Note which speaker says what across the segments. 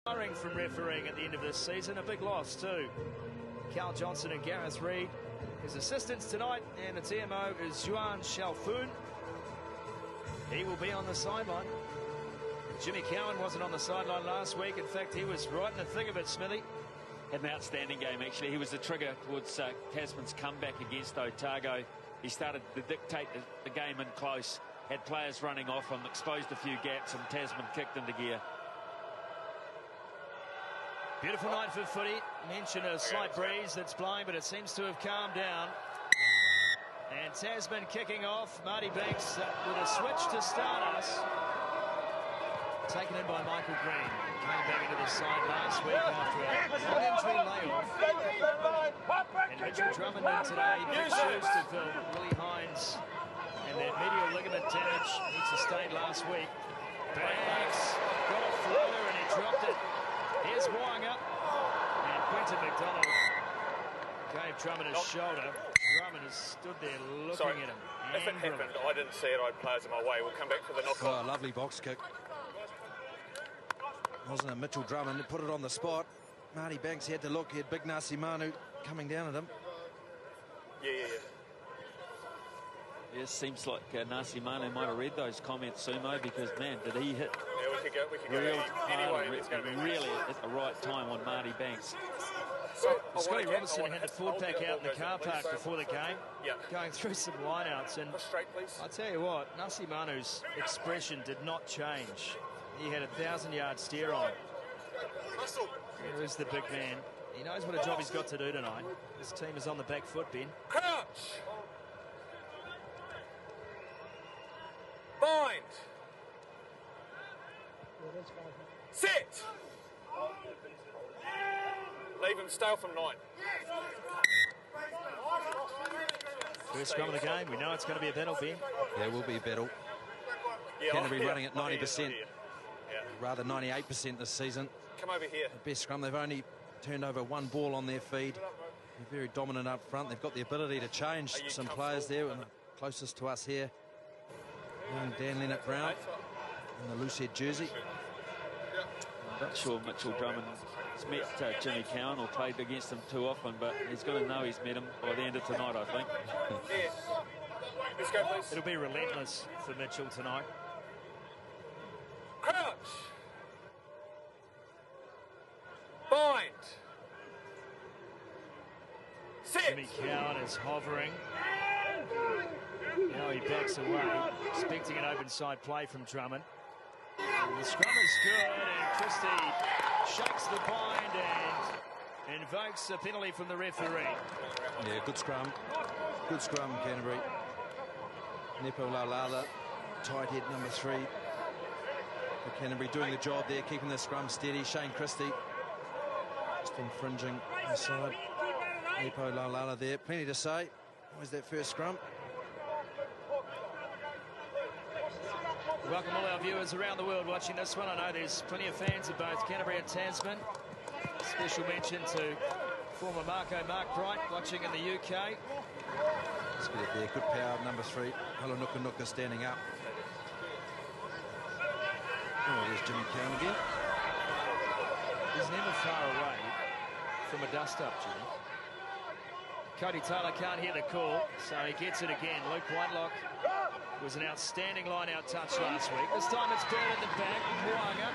Speaker 1: From refereeing at the end of this season, a big loss too. Carl Johnson and Gareth Reid, his assistants tonight, and the TMO is Juan Chalfoun. He will be on the sideline. Jimmy Cowan wasn't on the sideline last week. In fact, he was right in the thick of it, Smithy.
Speaker 2: Had an outstanding game, actually. He was the trigger towards Tasman's comeback against Otago. He started to dictate the game in close, had players running off him, exposed a few gaps, and Tasman kicked into gear.
Speaker 1: Beautiful night for footy. Mention a slight breeze that's blowing, but it seems to have calmed down. And Tasman kicking off. Marty Banks with a switch to start us. Taken in by Michael Green. Came back into the side last week after a long injury layoff. And Mitchell Drummond in today. Big shoes to fill. Willie Hines and that medial ligament damage he sustained last week. Banks got a floater and he dropped it. Here's Wanga, and Quentin McDonald gave Drummond his shoulder. Drummond has stood there looking at him.
Speaker 3: If it happened, I didn't see it. I had players in my way. We'll come back for the knock-off.
Speaker 4: Oh, lovely box kick. Wasn't it Mitchell Drummond? Put it on the spot. Marty Banks had to look. He had big Nasi Manu coming down at him.
Speaker 3: Yeah.
Speaker 2: It seems like Nasi Manu might have read those comments, Sumo, because, man, did he hit
Speaker 3: we could go anyway. It's going to be
Speaker 2: really at the right time on Marty Banks.
Speaker 1: Scotty Robertson had the forward pack out in the car park before the game, going through some lineouts. And I tell you what, Nasi Manu's expression did not change. He had a 1,000-yard steer on. There is the big man. He knows what a job he's got to do tonight. This team is on the back foot, Ben.
Speaker 3: Crouch. Bind. Sit. Leave him stale from 9.
Speaker 1: First scrum of the game. We know it's going to be a battle, Ben.
Speaker 4: There will be a battle. Canterbury running at 90%. Rather 98% this season.
Speaker 3: Come over here.
Speaker 4: The best scrum. They've only turned over one ball on their feed. They're very dominant up front. They've got the ability to change some players there. And closest to us here, young Dan Leonard Brown in the loosehead jersey.
Speaker 2: I'm not sure Mitchell Drummond has met Jimmy Cowan or played against him too often, but he's going to know he's met him by the end of tonight, I think.
Speaker 3: Let's go, please.
Speaker 1: It'll be relentless for Mitchell tonight.
Speaker 3: Crouch. Bind. Sit.
Speaker 1: Jimmy Cowan is hovering. Now he backs away, expecting an open side play from Drummond. And the scrum is good, and Christie shakes the bind and invokes a penalty from the referee.
Speaker 4: Yeah, good scrum. Good scrum, Canterbury. Nepo Laulala, tight head number 3. For Canterbury doing the job there, keeping the scrum steady. Shane Christie just infringing inside. Nepo Laulala there. Plenty to say. Where's that first scrum?
Speaker 1: Welcome all our viewers around the world watching this one. I know there's plenty of fans of both Canterbury and Tasman. Special mention to former Mark Bright watching in the UK.
Speaker 4: Let's get it there. Good power, number 3. Halonuka standing up. Oh, there's Jimmy Cowan again.
Speaker 1: He's never far away from a dust-up, Jimmy. Cody Taylor can't hear the call, so he gets it again. Luke Whitelock was an outstanding line-out touch last week. This time it's Bird at the back. Mwanga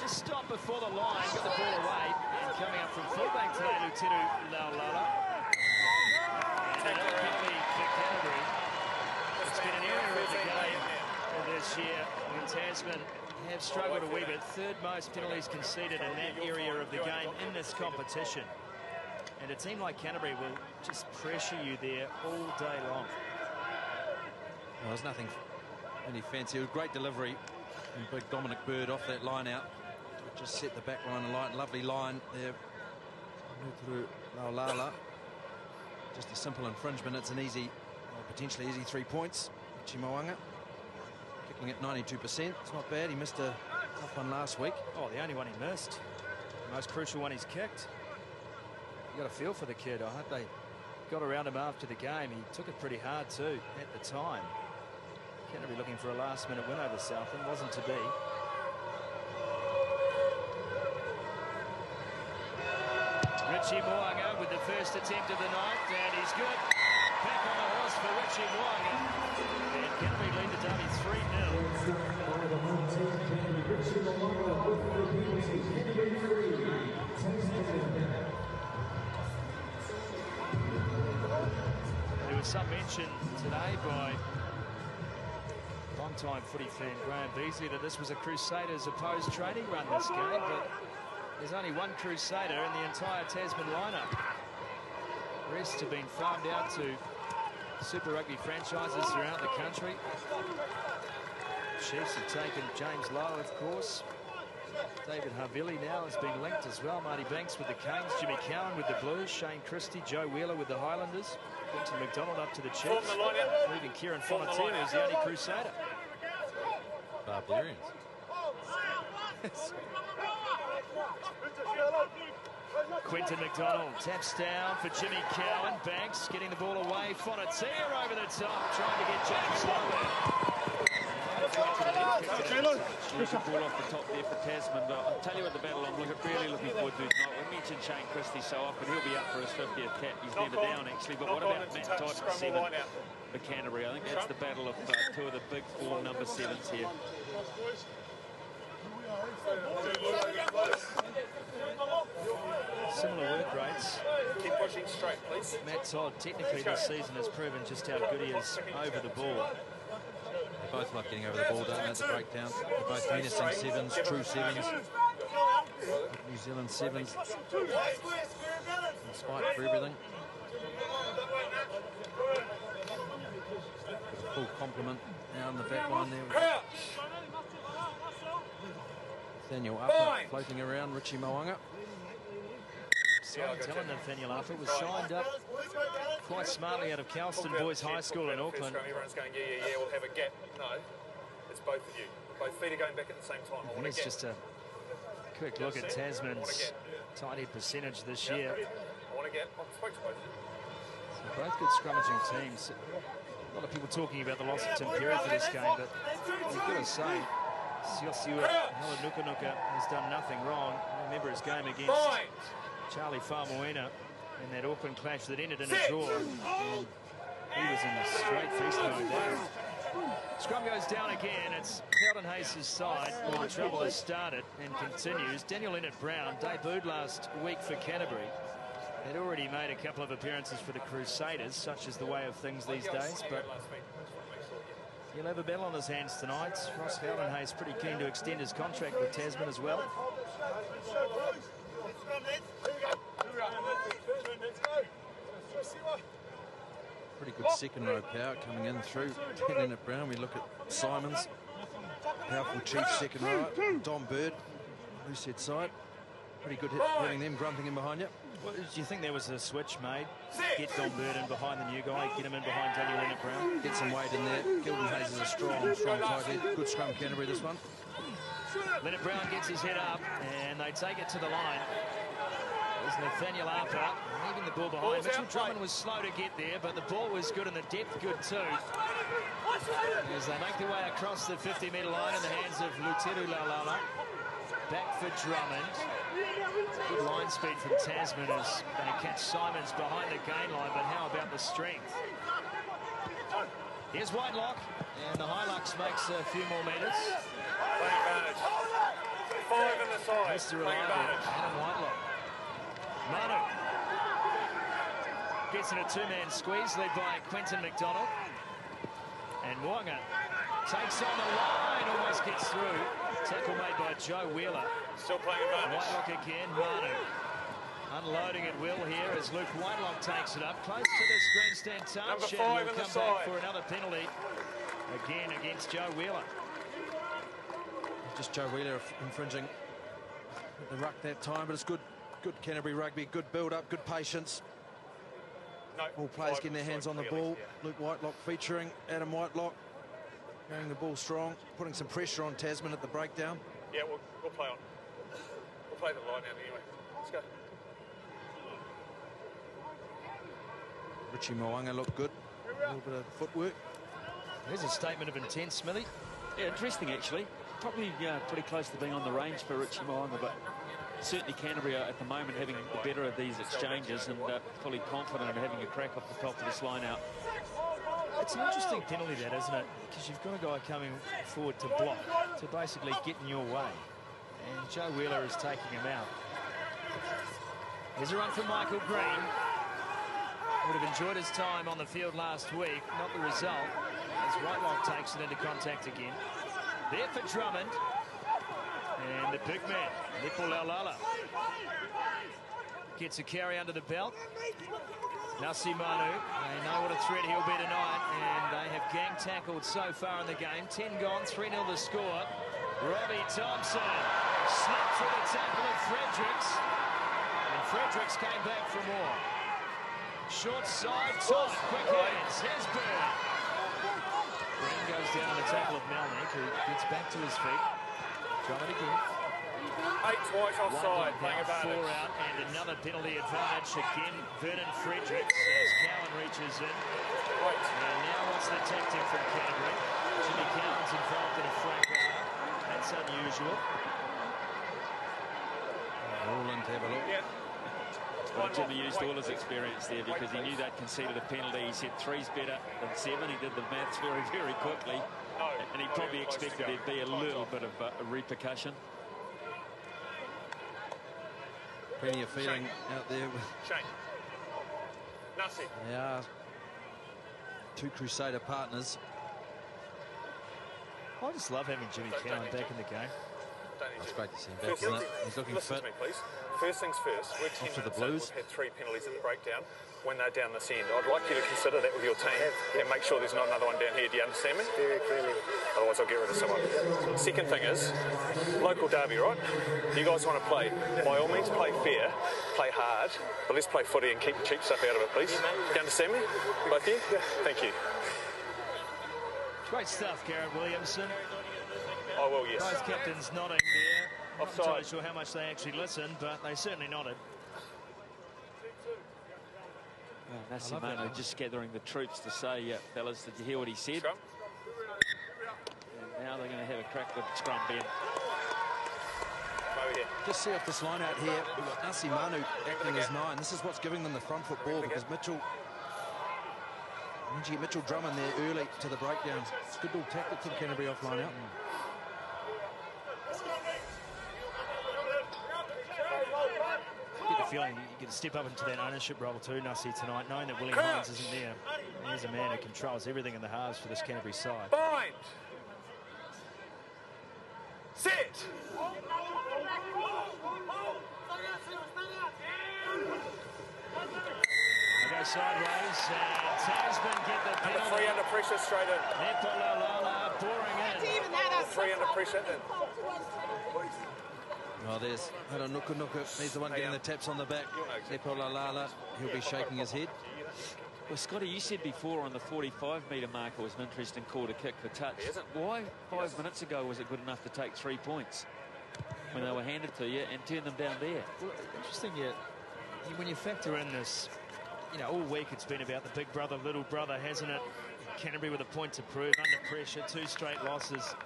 Speaker 1: just stopped before the line, got the ball away. And coming up from fullback today, Lutiru Laulala. And another penalty for Canterbury. It's been an area of the game this year when Tasman have struggled a wee bit. Third most penalties conceded in that area of the game in this competition. And a team like Canterbury will just pressure you there all day long.
Speaker 4: Well, there's nothing really fancy. It was a great delivery from big Dominic Bird off that line out. Just set the back line alight. Lovely line there. Through Laulala. Just a simple infringement. It's an easy, potentially easy 3 points. Chimawanga kicking at 92%. It's not bad. He missed a tough one last week.
Speaker 1: Oh, the only one he missed. The most crucial one he's kicked. You got a feel for the kid. I hope they got around him after the game. He took it pretty hard too at the time. Canterbury looking for a last-minute win over Southland. Wasn't to be. Richie Moanga with the first attempt of the night, and he's good. Back on the horse for Richie Moanga. And Canterbury lead the Derby 3-0. There was some mention today by long-time footy fan Graham Beasley that this was a Crusaders opposed training run this game, but there's only one Crusader in the entire Tasman lineup. The rest have been farmed out to Super Rugby franchises throughout the country. Chiefs have taken James Lowe, of course. David Havili now has been linked as well. Marty Banks with the Canes, Jimmy Cowan with the Blues, Shane Christie, Joe Wheeler with the Highlanders, Quinton McDonald up to the Chiefs, leaving Kieran Fonatieri as the only Crusader.
Speaker 4: Barbarians.
Speaker 1: Quinton McDonald taps down for Jimmy Cowan. Banks getting the ball away. Fonatieri over the top, trying to get James Lowe.
Speaker 2: Ball off the top there for Tasman, but I'll tell you what, the battle I'm really looking forward to tonight. We mentioned Shane Christie so often, he'll be up for his 50th cap. He's never down actually, but what about Matt Todd at 7 for Canterbury? I think that's the battle of two of the big form number 7s here.
Speaker 1: Similar work rates.
Speaker 3: Keep pushing straight, please.
Speaker 1: Matt Todd technically this season has proven just how good he is over the ball.
Speaker 4: They both like getting over the ball, don't they, at the breakdown. They're both menacing sevens, true sevens. New Zealand sevens. Despite for everything. Full complement now in the back line there. Nathaniel Upper floating around, Richie Moanga.
Speaker 1: Simon telling Nathaniel Upper was signed up quite smartly out of Calston Boys High School in Auckland.
Speaker 3: Everyone's going, yeah, we'll have a gap. No, it's both of you. Both feet are going back at the same time.
Speaker 1: Here's just a quick look at Tasman's tight head percentage this year.
Speaker 3: I want to get. I spoke to both.
Speaker 1: So both good scrummaging teams. A lot of people talking about the loss of Tim Perry for this game, but you've got to say, Siosua Halanukanuka has done nothing wrong. Remember his game against Charlie Faumuina in that Auckland clash that ended in a draw. And he was in a straight feast mode there. Scrum goes down again. It's Sheldon Hayes' side where the trouble has started and continues. Daniel Leonard-Brown debuted last week for Canterbury. Had already made a couple of appearances for the Crusaders, such is the way of things these days, but he'll have a battle on his hands tonight. Ross Sheldon-Hayes pretty keen to extend his contract with Tasman as well.
Speaker 4: Pretty good second row power coming in through Leonard-Brown. We look at Simons, powerful chief second row. Dom Bird, loose head side. Pretty good hit, having them grunting in behind you.
Speaker 1: Well, do you think there was a switch made? Get Dom Bird in behind the new guy, get him in behind Daniel Leonard-Brown.
Speaker 4: Get some weight in there. Gilden Hayes is a strong tight head. Good scrum Canterbury this one.
Speaker 1: Leonard-Brown gets his head up and they take it to the line. There's Nathaniel Arper leaving the ball behind. Mitchell Drummond was slow to get there, but the ball was good and the depth good too. As they make their way across the 50-metre line in the hands of Luteru Laulala. Back for Drummond. Good line speed from Tasman as they catch Simons behind the gain line, but how about the strength? Here's Whitelock, and the Hilux makes a few more metres.
Speaker 3: Five in the side.
Speaker 1: Mr. Reliable, Adam Whitelock. Manu gets in a two-man squeeze led by Quinton McDonald. And Wonga takes on the line, almost gets through. Tackle made by Joe Wheeler.
Speaker 3: Still playing advantage.
Speaker 1: Whitelock again, Manu. Unloading at will here as Luke Whitelock takes it up. Close to this grandstand touch.
Speaker 3: Number 5
Speaker 1: and
Speaker 3: in
Speaker 1: will
Speaker 3: the
Speaker 1: come back
Speaker 3: side.
Speaker 1: for another penalty. Again against Joe Wheeler.
Speaker 4: Just Joe Wheeler infringing the ruck that time, but it's good. Good Canterbury rugby, good build-up, good patience.
Speaker 3: No,
Speaker 4: All players
Speaker 3: 5
Speaker 4: getting their
Speaker 3: in the
Speaker 4: hands
Speaker 3: side
Speaker 4: on the
Speaker 3: clearly,
Speaker 4: ball.
Speaker 3: yeah.
Speaker 4: Luke Whitelock featuring Adam Whitelock. Carrying the ball strong, putting some pressure on Tasman at the breakdown.
Speaker 3: Yeah, we'll play on. We'll play the line out anyway. Let's go.
Speaker 4: Richie Moanga looked good. A little bit of footwork.
Speaker 1: There's a statement of intent, Smithy.
Speaker 2: Yeah, interesting actually. Probably pretty close to being on the range for Richie Moanga, but certainly Canterbury are at the moment having the better of these exchanges and fully confident of having a crack off the top of this line out.
Speaker 1: It's an interesting penalty, that, isn't it? Because you've got a guy coming forward to block, to basically get in your way. And Joe Wheeler is taking him out. Here's a run from Michael Green. Would have enjoyed his time on the field last week. Not the result, as Whitelock takes it into contact again. There for Drummond. And the big man, Nipo Laulala, gets a carry under the belt. Nasi Manu, they know what a threat he'll be tonight, and they have gang tackled so far in the game. 10 gone, 3-0 the score. Robbie Thompson slipped through the tackle of Fredericks, and Fredericks came back for more. Short side, tight, quick hands. Here's Bird. Green goes down on the tackle of Melnick, who gets back to his feet. Drummond again.
Speaker 3: 8 twice offside, playing advantage.
Speaker 1: 4 out, and another penalty advantage again. Vernon Fredericks as Cowan reaches in. And now what's the tactic from Canterbury? Jimmy Cowan's involved in a frag runner. That's unusual.
Speaker 4: All in to have a look.
Speaker 3: Yeah.
Speaker 2: Well, Jimmy used all his experience there because he knew they'd conceded a penalty. He said 3's better than 7. He did the maths very, very quickly. And he probably expected there'd be a little bit of a repercussion.
Speaker 4: Plenty of feeling out there.
Speaker 3: Shane. Nasi.
Speaker 4: They are two Crusader partners.
Speaker 1: I just love having Jimmy Cowan back in the game.
Speaker 4: It's great to see him back, isn't it? He's looking
Speaker 3: Listen
Speaker 4: fit.
Speaker 3: to me, please. First things first, we're 10
Speaker 4: Off to the
Speaker 3: minutes in.
Speaker 4: Blues.
Speaker 3: We've had 3 penalties at the breakdown when they're down this end. I'd like you to consider that with your team and make sure there's not another one down here. Do you understand me? Very clearly. Otherwise, I'll get rid of someone. Second thing is, local derby, right? You guys want to play, by all means, play fair, play hard, but let's play footy and keep the cheap stuff out of it, please. Do you understand me? Both of you? Thank you.
Speaker 1: Great stuff, Garrett Williamson.
Speaker 3: I will, yes.
Speaker 1: Both captains nodding there. Not
Speaker 3: Offside.
Speaker 1: entirely sure how much they actually listened, but they certainly nodded.
Speaker 2: Nasi Manu just gathering the troops to say, fellas, did you hear what he said?
Speaker 3: Scrum.
Speaker 2: And now they're going to have a crack with scrum, Ben.
Speaker 3: Over here.
Speaker 4: Just see off this line out here. We've got Nasi Manu acting as 9. This is what's giving them the front foot ball because Mitchell. Once you get Mitchell Drummond there early to the breakdowns, it's a good little tactic from Canterbury off line out.
Speaker 1: Get the feeling you get to step up into that ownership role too, Nasi, tonight, knowing that William Hines isn't there. He's a man who controls everything in the halves for this Canterbury side.
Speaker 3: Bind. Sit.
Speaker 1: They go sideways, and Tasman get the
Speaker 3: Number
Speaker 1: penalty.
Speaker 3: 3 under pressure, straight in.
Speaker 1: Nipo Laulala boring in.
Speaker 3: 3 under pressure, in.
Speaker 4: Oh, there's Nuku Nuku. He's the one getting the taps on the back. Nipo Laulala, he'll be shaking his head.
Speaker 2: Well, Scotty, you said before on the 45-metre marker was an interesting call to kick for touch. Why 5 minutes ago was it good enough to take 3 points when they were handed to you and turn them down there?
Speaker 1: Well, interesting, when you factor in this, all week it's been about the big brother, little brother, hasn't it? Canterbury with a point to prove, under pressure, 2 straight losses.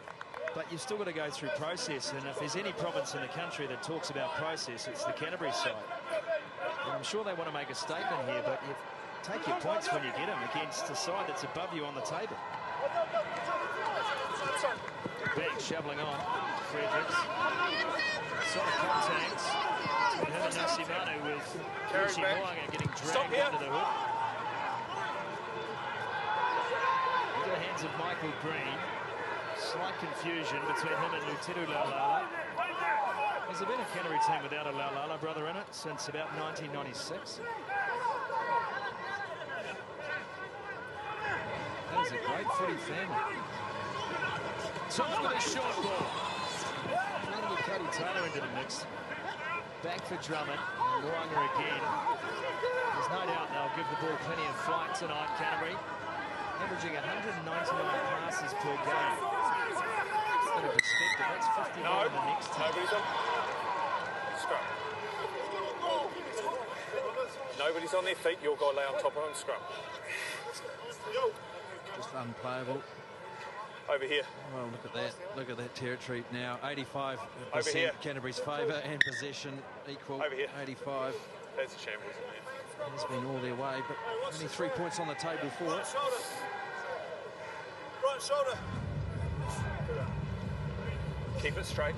Speaker 1: But you've still got to go through process, and if there's any province in the country that talks about process, it's the Canterbury side. And I'm sure they want to make a statement here, but you take your points when you get them against a side that's above you on the table. Big shoveling on, Fredericks. Solid contact between him and Nasi Manu with Rishi Moanga getting dragged under the hood. Into the hands of Michael Green. Slight confusion between him and Lutiru Laulala. Has there been a Canterbury team without a Laulala brother in it since about 1996? That is a great footy family. Tom with a short ball. Trying to get Cody Taylor into the mix. Back for Drummond. Moanga again. There's no doubt they'll give the ball plenty of fight tonight, Canterbury. Averaging 199 passes per game. Bit of perspective, that's 51 in the next team.
Speaker 3: Nobody's on. Scrum. Nobody's on their feet. Your guy lay on top of him. Scrum.
Speaker 4: Just unplayable.
Speaker 3: Over here.
Speaker 4: Well, look at that. Look at that territory now. 85%
Speaker 3: Over here.
Speaker 4: Canterbury's favour and possession equal.
Speaker 3: Over here.
Speaker 4: 85.
Speaker 3: That's a shambles, isn't it?
Speaker 4: Has been all their way, but only 3 points on the table for it.
Speaker 5: Right shoulder.
Speaker 3: Keep it straight.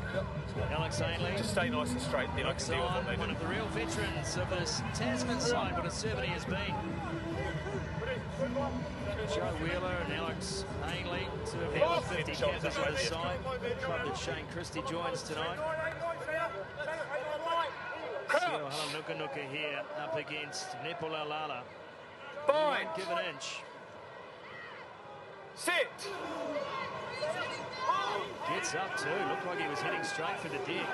Speaker 1: Alex Ainley.
Speaker 3: Just stay nice and straight. Then I can deal with what they
Speaker 1: one
Speaker 3: do.
Speaker 1: of the real veterans of this Tasman side, but it certainly has been. Joe Wheeler and Alex Ainley, 2 of the 50 captains of the side. Club that Shane Christie joins tonight. Sio Halanuka here up against Nepolalala.
Speaker 3: Fine.
Speaker 1: Give an inch.
Speaker 3: Set.
Speaker 1: Gets up too. Looked like he was heading straight for the deck.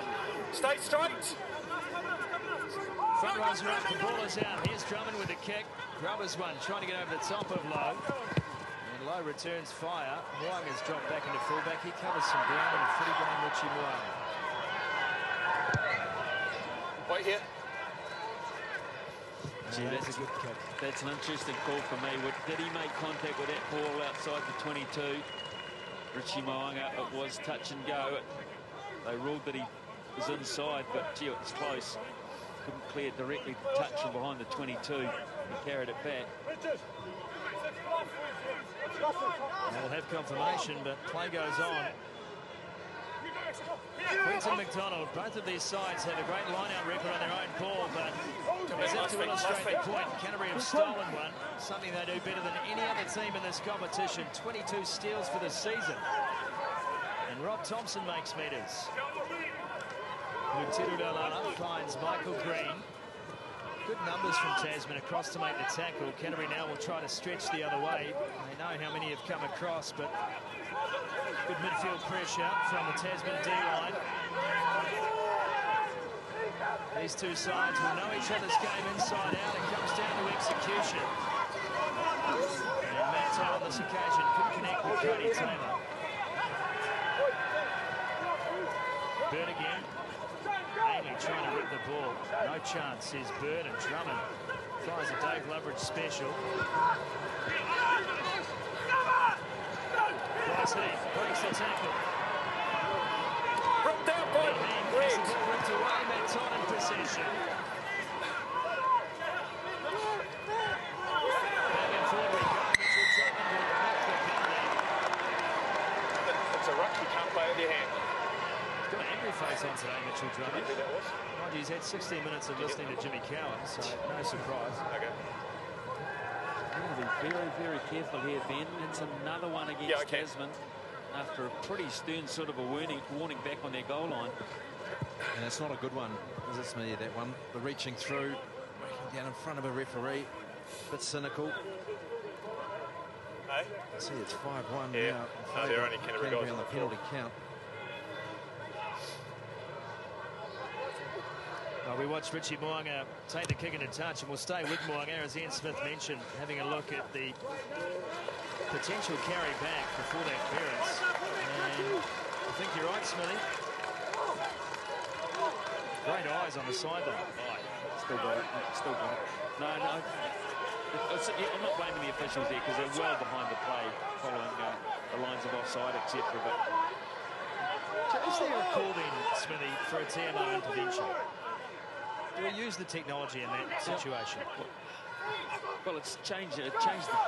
Speaker 3: Stay straight.
Speaker 1: Front rows are up, the ball is out. Here's Drummond with a kick. Grubbers one, trying to get over the top of Lowe. And Lowe returns fire. Huang has dropped back into fullback. He covers some ground in a footy game, Richie Huang.
Speaker 3: Wait here.
Speaker 2: Gee, that's a good kick. That's an interesting call for me. Did he make contact with that ball outside the 22? Richie Mo'unga, it was touch and go. They ruled that he was inside, but gee, it was close. Couldn't clear directly the touch from behind the 22. He carried it back.
Speaker 1: They'll have confirmation, but play goes on. Quinton McDonald, both of these sides have a great line-out record on their own ball, but as if to illustrate the point, Canterbury have stolen one, something they do better than any other team in this competition. 22 steals for the season. And Rob Thompson makes meters. Lutirudalala finds Michael Green. Good numbers from Tasman across to make the tackle. Canterbury now will try to stretch the other way. They know how many have come across, but good midfield pressure from the Tasman D-line. These two sides will know each other's game inside out. It comes down to execution. And Matt on this occasion couldn't connect with Cody Taylor. Bird again. Ainley trying to rip the ball. No chance, says Bird, and Drummond tries a Dave Loveridge special. Price Heath breaks the tackle.
Speaker 3: Ripped out by
Speaker 1: Green. Ripped away, Matt Todd in possession. Back and forward we go. Mitchell Drummond will make the penalty.
Speaker 3: It's a ruck, you can't play with your hand.
Speaker 1: He's got an angry face on today, Mitchell Drummond.
Speaker 3: Who that was?
Speaker 1: Mind you, he's had 16 minutes of listening to Jimmy Cowan, so no surprise.
Speaker 3: Okay.
Speaker 2: You've got to be very, very careful here, Ben. It's another one against Tasman after a pretty stern sort of a warning back on their goal line.
Speaker 4: And it's not a good one, is it, Smithy, that one? The reaching through, breaking down in front of a referee. Bit cynical.
Speaker 3: Hey?
Speaker 4: See, it's 5-1
Speaker 3: Yeah.
Speaker 4: now.
Speaker 3: No, they're only Canterbury guys
Speaker 4: on the penalty count.
Speaker 1: We watched Richie Mo'unga take the kick into touch, and we'll stay with Mo'unga, as Ian Smith mentioned, having a look at the potential carry back before that clearance. And I think you're right, Smithy. Great eyes on the sideline.
Speaker 2: Still got it. Still got it. No. I'm not blaming the officials there because they're well behind the play, following the lines of offside, etc. But
Speaker 1: is there a call then, Smithy, for a TMO intervention? Do we use the technology in that situation?
Speaker 2: Well, it changed the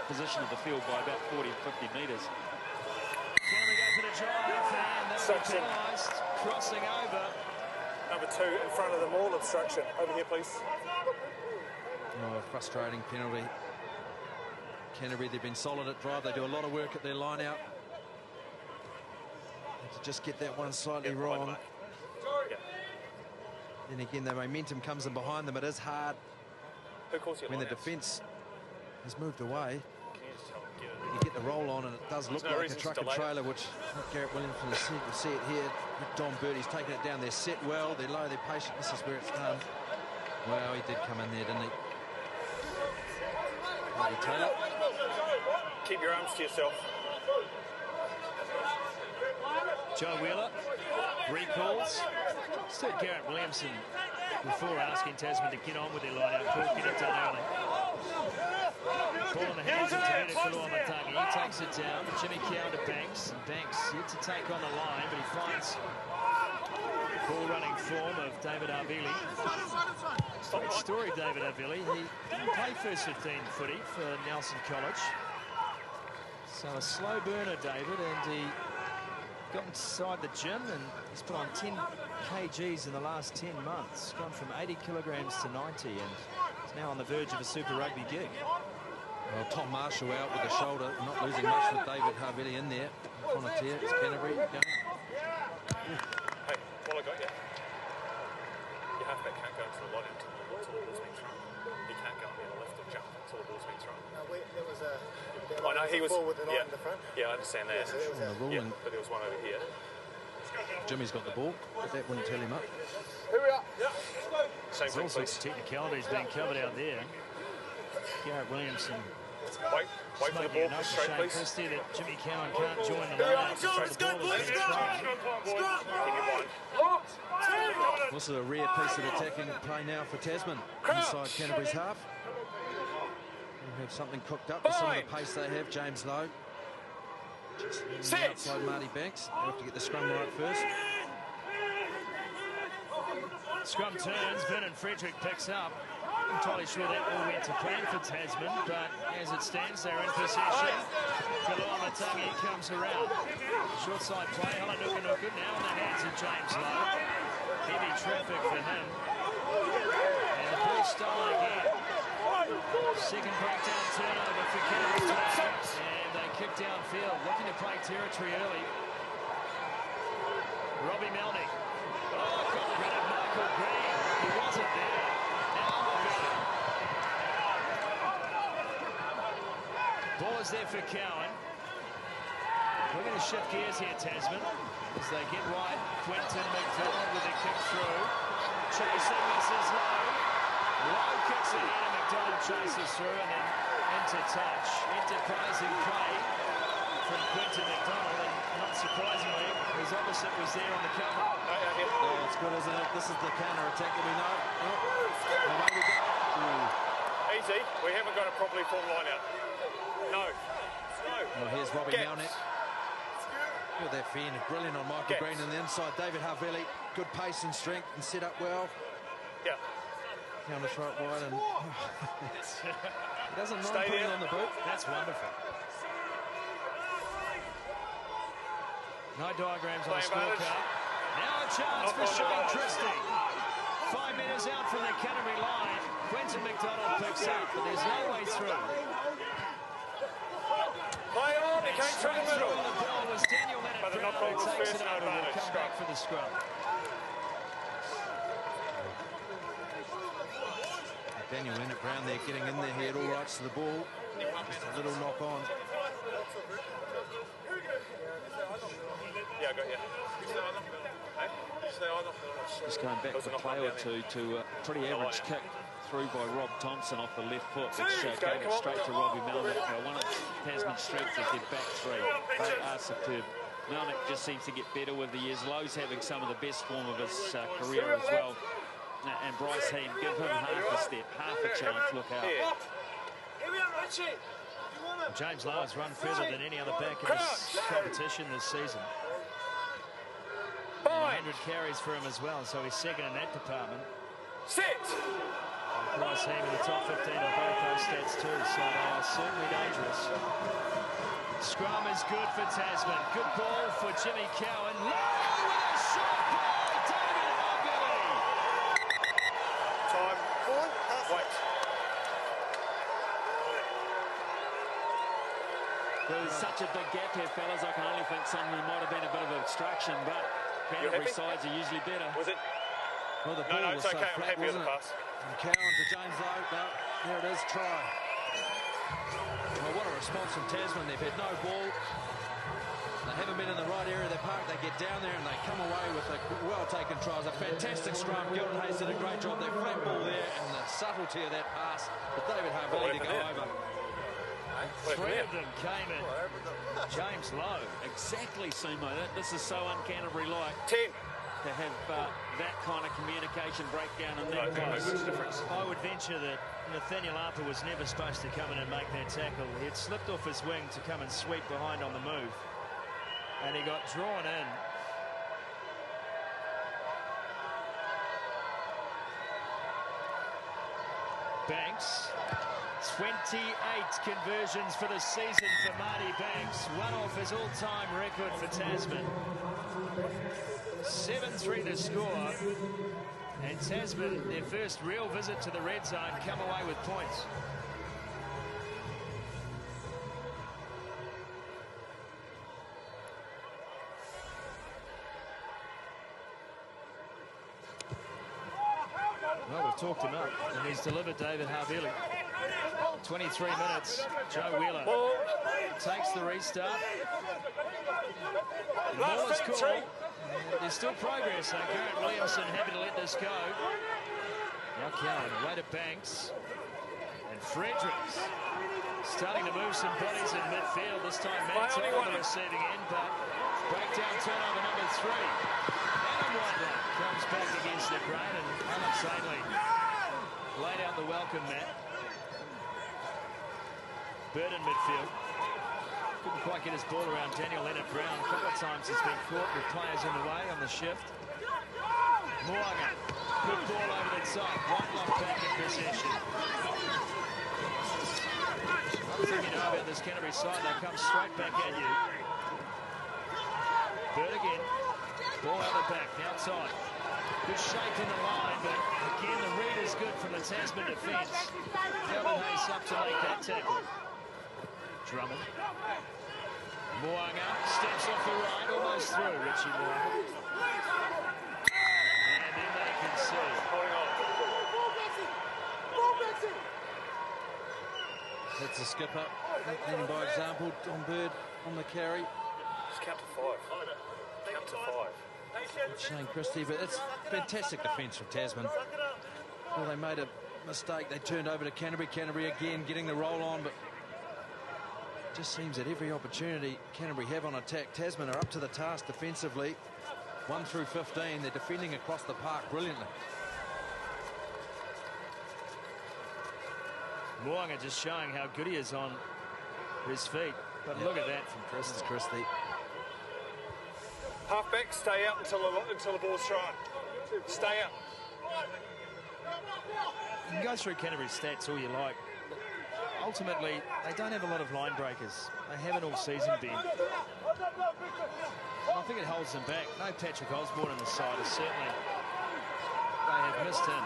Speaker 2: position of the field by about 40 or 50 metres.
Speaker 1: Can we go for the drive? And that's penalised, crossing over.
Speaker 5: Number 2 in front of the maul obstruction. Over here, please.
Speaker 4: Oh, frustrating penalty. Canterbury, they've been solid at drive. They do a lot of work at their line out. And to just get that one slightly wrong.
Speaker 3: Right,
Speaker 4: Then again, the momentum comes in behind them. It is hard
Speaker 3: Who calls you
Speaker 4: when the
Speaker 3: line-outs?
Speaker 4: defence has moved away.
Speaker 3: Can you just tell them, get it?
Speaker 4: You get the roll on, and it does look
Speaker 3: no
Speaker 4: like a
Speaker 3: reason to
Speaker 4: truck and
Speaker 3: delay it.
Speaker 4: trailer, which Garrett Williamson has seen. You see it here. Don Birdie's taking it down. They're set well. They're low. They're patient. This is where it's done. Well, he did come in there, didn't he? Taylor.
Speaker 3: Keep your arms to yourself.
Speaker 1: Joe Wheeler recalls. Said Garrett Williamson before asking Tasman to get on with their line-out call, get it done early. Ball in the hands of Tavita Kuluamatagi. He takes it down. Jimmy Cowan to Banks. And Banks yet to take on the line, but he finds ball running form of David Havili. Great story, David Havili. He didn't play first 15 footy for Nelson College. So a slow burner, David, and he got inside the gym and he's put on 10 kgs in the last 10 months. Gone from 80 kilograms to 90 and is now on the verge of a Super Rugby gig.
Speaker 4: Well, Tom Marshall out with the shoulder, not losing much with David Havili in there. Fonatia, it's Canterbury going.
Speaker 3: Hey, while I got you, your halfback can't go into the line until the ball's been thrown. He can't go in the left and jump until the ball's been thrown.
Speaker 5: No, there was a...
Speaker 3: I know he was...
Speaker 5: with the line in the front.
Speaker 3: Yeah, I understand that.
Speaker 5: Yeah, so there was
Speaker 4: The ruling.
Speaker 3: Yeah, but there was one over here.
Speaker 4: Jimmy's got the ball, but that wouldn't tell him up.
Speaker 5: Here we are.
Speaker 3: Same
Speaker 1: There's
Speaker 3: thing,
Speaker 1: all sorts
Speaker 3: please.
Speaker 1: of technicalities being covered out there. Garrett Williamson
Speaker 3: Wait for the
Speaker 1: making
Speaker 3: ball,
Speaker 1: enough
Speaker 3: straight,
Speaker 1: Shane
Speaker 3: please.
Speaker 1: Christie that Jimmy Cowan can't join the line. So the ball has been thrown.
Speaker 4: This is a rare piece of attacking play now for Tasman inside Canterbury's half. We have something cooked up with some of the pace they have. James Lowe just outside Marty Banks. They have to get the scrum right first.
Speaker 1: Scrum turns, Vernon Frederick picks up. I'm entirely sure that all went to plan for Tasman, but as it stands, they're in possession. Kuluamatagi comes around. Short side play, Halanuka now in the hands of James Lowe. Heavy traffic for him. And the ball stolen again. Second breakdown turnover for Canterbury. And they kick downfield, looking to play territory early. Robbie Melnick. Oh, got rid of Michael Green. He wasn't there. Ball is there for Cowan. We're going to shift gears here, Tasman, as they get right. Quentin McDonald with a kick through. Chasing misses Lowe. Lowe kicks it in and McDonald chases through and then into touch. Enterprising play from Quentin McDonald, and not surprisingly, his opposite was there on the cover.
Speaker 4: Oh, it's good, isn't it? This is the counter attack that we know. Oh, away we go.
Speaker 3: Easy, we haven't got a properly formed line out. No.
Speaker 4: Well, here's Robbie Melnick. Look at that fin, brilliant on Michael Green on the inside. David Havili, good pace and strength and set up well.
Speaker 3: Yeah.
Speaker 4: Counter right wide and he doesn't mind
Speaker 3: Stay
Speaker 4: putting
Speaker 3: there.
Speaker 4: on the boot.
Speaker 1: That's wonderful. No diagrams on the scorecard. Now a chance for Shane Christie. 5 metres out from the Canterbury line. Quentin McDonald picks up, but there's no way through.
Speaker 3: Play on, he came through the middle.
Speaker 1: The ball was Daniel
Speaker 3: But the
Speaker 1: Leonard
Speaker 3: knock-on
Speaker 1: Brown
Speaker 3: was
Speaker 1: who takes
Speaker 3: first,
Speaker 1: it
Speaker 3: no
Speaker 1: over. Will
Speaker 3: advantage.
Speaker 1: come back for the scrum.
Speaker 4: Daniel Leonard Brown there getting in there. He had all rights to the ball. Just a little knock on.
Speaker 3: Yeah, I got you.
Speaker 2: Just going back a play or two to a pretty average kick through by Rob Thompson off the left foot, which gave it straight to Robbie Melnick. One of Tasman's strengths is their back three. They are superb. Melnick just seems to get better with the years. Lowe's having some of the best form of his career as well. And Bryce Hean, give him half a step, half a chance, look out.
Speaker 1: James Lowe has run further than any other back in this competition this season. 100 carries for him as well, so he's second in that department.
Speaker 3: Sit!
Speaker 1: Bryce Hean in the top 15 on both those stats too, so they are certainly dangerous. Scrum is good for Tasman. Good ball for Jimmy Cowan. Lowe with a shot ball, David Havili.
Speaker 3: Time. Wait.
Speaker 2: There's such a big gap here, fellas. I can only think something might have been a bit of obstruction, but Canterbury sides are usually better.
Speaker 3: Was it?
Speaker 4: Well, the ball
Speaker 3: No,
Speaker 4: was
Speaker 3: it's
Speaker 4: so
Speaker 3: okay. I'm
Speaker 4: flat,
Speaker 3: happy with
Speaker 4: wasn't
Speaker 3: the
Speaker 4: it?
Speaker 3: pass.
Speaker 4: From Cowan to James Lowe. No, there it is, try. Well, what a response from Tasman. They've had no ball. They haven't been in the right area of the park. They get down there and they come away with a well-taken try. It's a fantastic scrum. Gilden Hayes did a great job. They flat ball there and the subtlety of that pass for David Havili to go over.
Speaker 1: Three of them came in. James Lowe.
Speaker 2: Exactly, Sumo. This is so un-Canterbury-like.
Speaker 3: 10.
Speaker 2: to have that kind of communication breakdown and that close.
Speaker 1: I would venture that Nathaniel Arthur was never supposed to come in and make that tackle. He had slipped off his wing to come and sweep behind on the move, and he got drawn in. Banks, 28 conversions for the season for Marty Banks, one off his all-time record for Tasman. 7-3 to score, and Tasman, their first real visit to the red zone, come away with points. Well, we've talked him up, and he's delivered David Harvili. 23 minutes. Joe Wheeler takes the restart. Ball is called. There's still progress, though. Garrett Williamson happy to let this go. Now Cowan, away to Banks. And Fredericks starting to move some bodies in midfield. This time Mantel on the receiving end, but breakdown turnover number 3. Adam Whitelock comes back against the grain, and Alex Ainley laid out the welcome mat. Bird in midfield. Couldn't quite get his ball around Daniel Leonard-Brown. A couple of times he's been caught with players in the way on the shift. Moanga, good ball over the top. Whitelock back in possession. One thing you know about this Canterbury side, they come straight back at you. Bird again. Ball out the back, now tight. Good shape in the line, but again the read is good from the Tasman defence. Calvin Hayes up to make that tackle. Drummond. Moanga steps off the right, almost through Richie Moanga. And then they can see.
Speaker 4: That's the skipper. Leading by example, Don Bird on the carry.
Speaker 3: Just count to 5. Count to 5.
Speaker 4: Shane Christie, but it's fantastic defence from Tasman. Well, they made a mistake. They turned over to Canterbury. Canterbury again getting the roll on, but it just seems that every opportunity Canterbury have on attack, Tasman are up to the task defensively. 1 through 15, they're defending across the park brilliantly.
Speaker 1: Moanga just showing how good he is on his feet. But look at that from Christie.
Speaker 5: Halfback, stay out until the ball's thrown. Stay out.
Speaker 1: You can go through Canterbury's stats all you like. Ultimately, they don't have a lot of line breakers. They haven't all season been. And I think it holds them back. No Patrick Osborne on the side is certainly. They have missed him.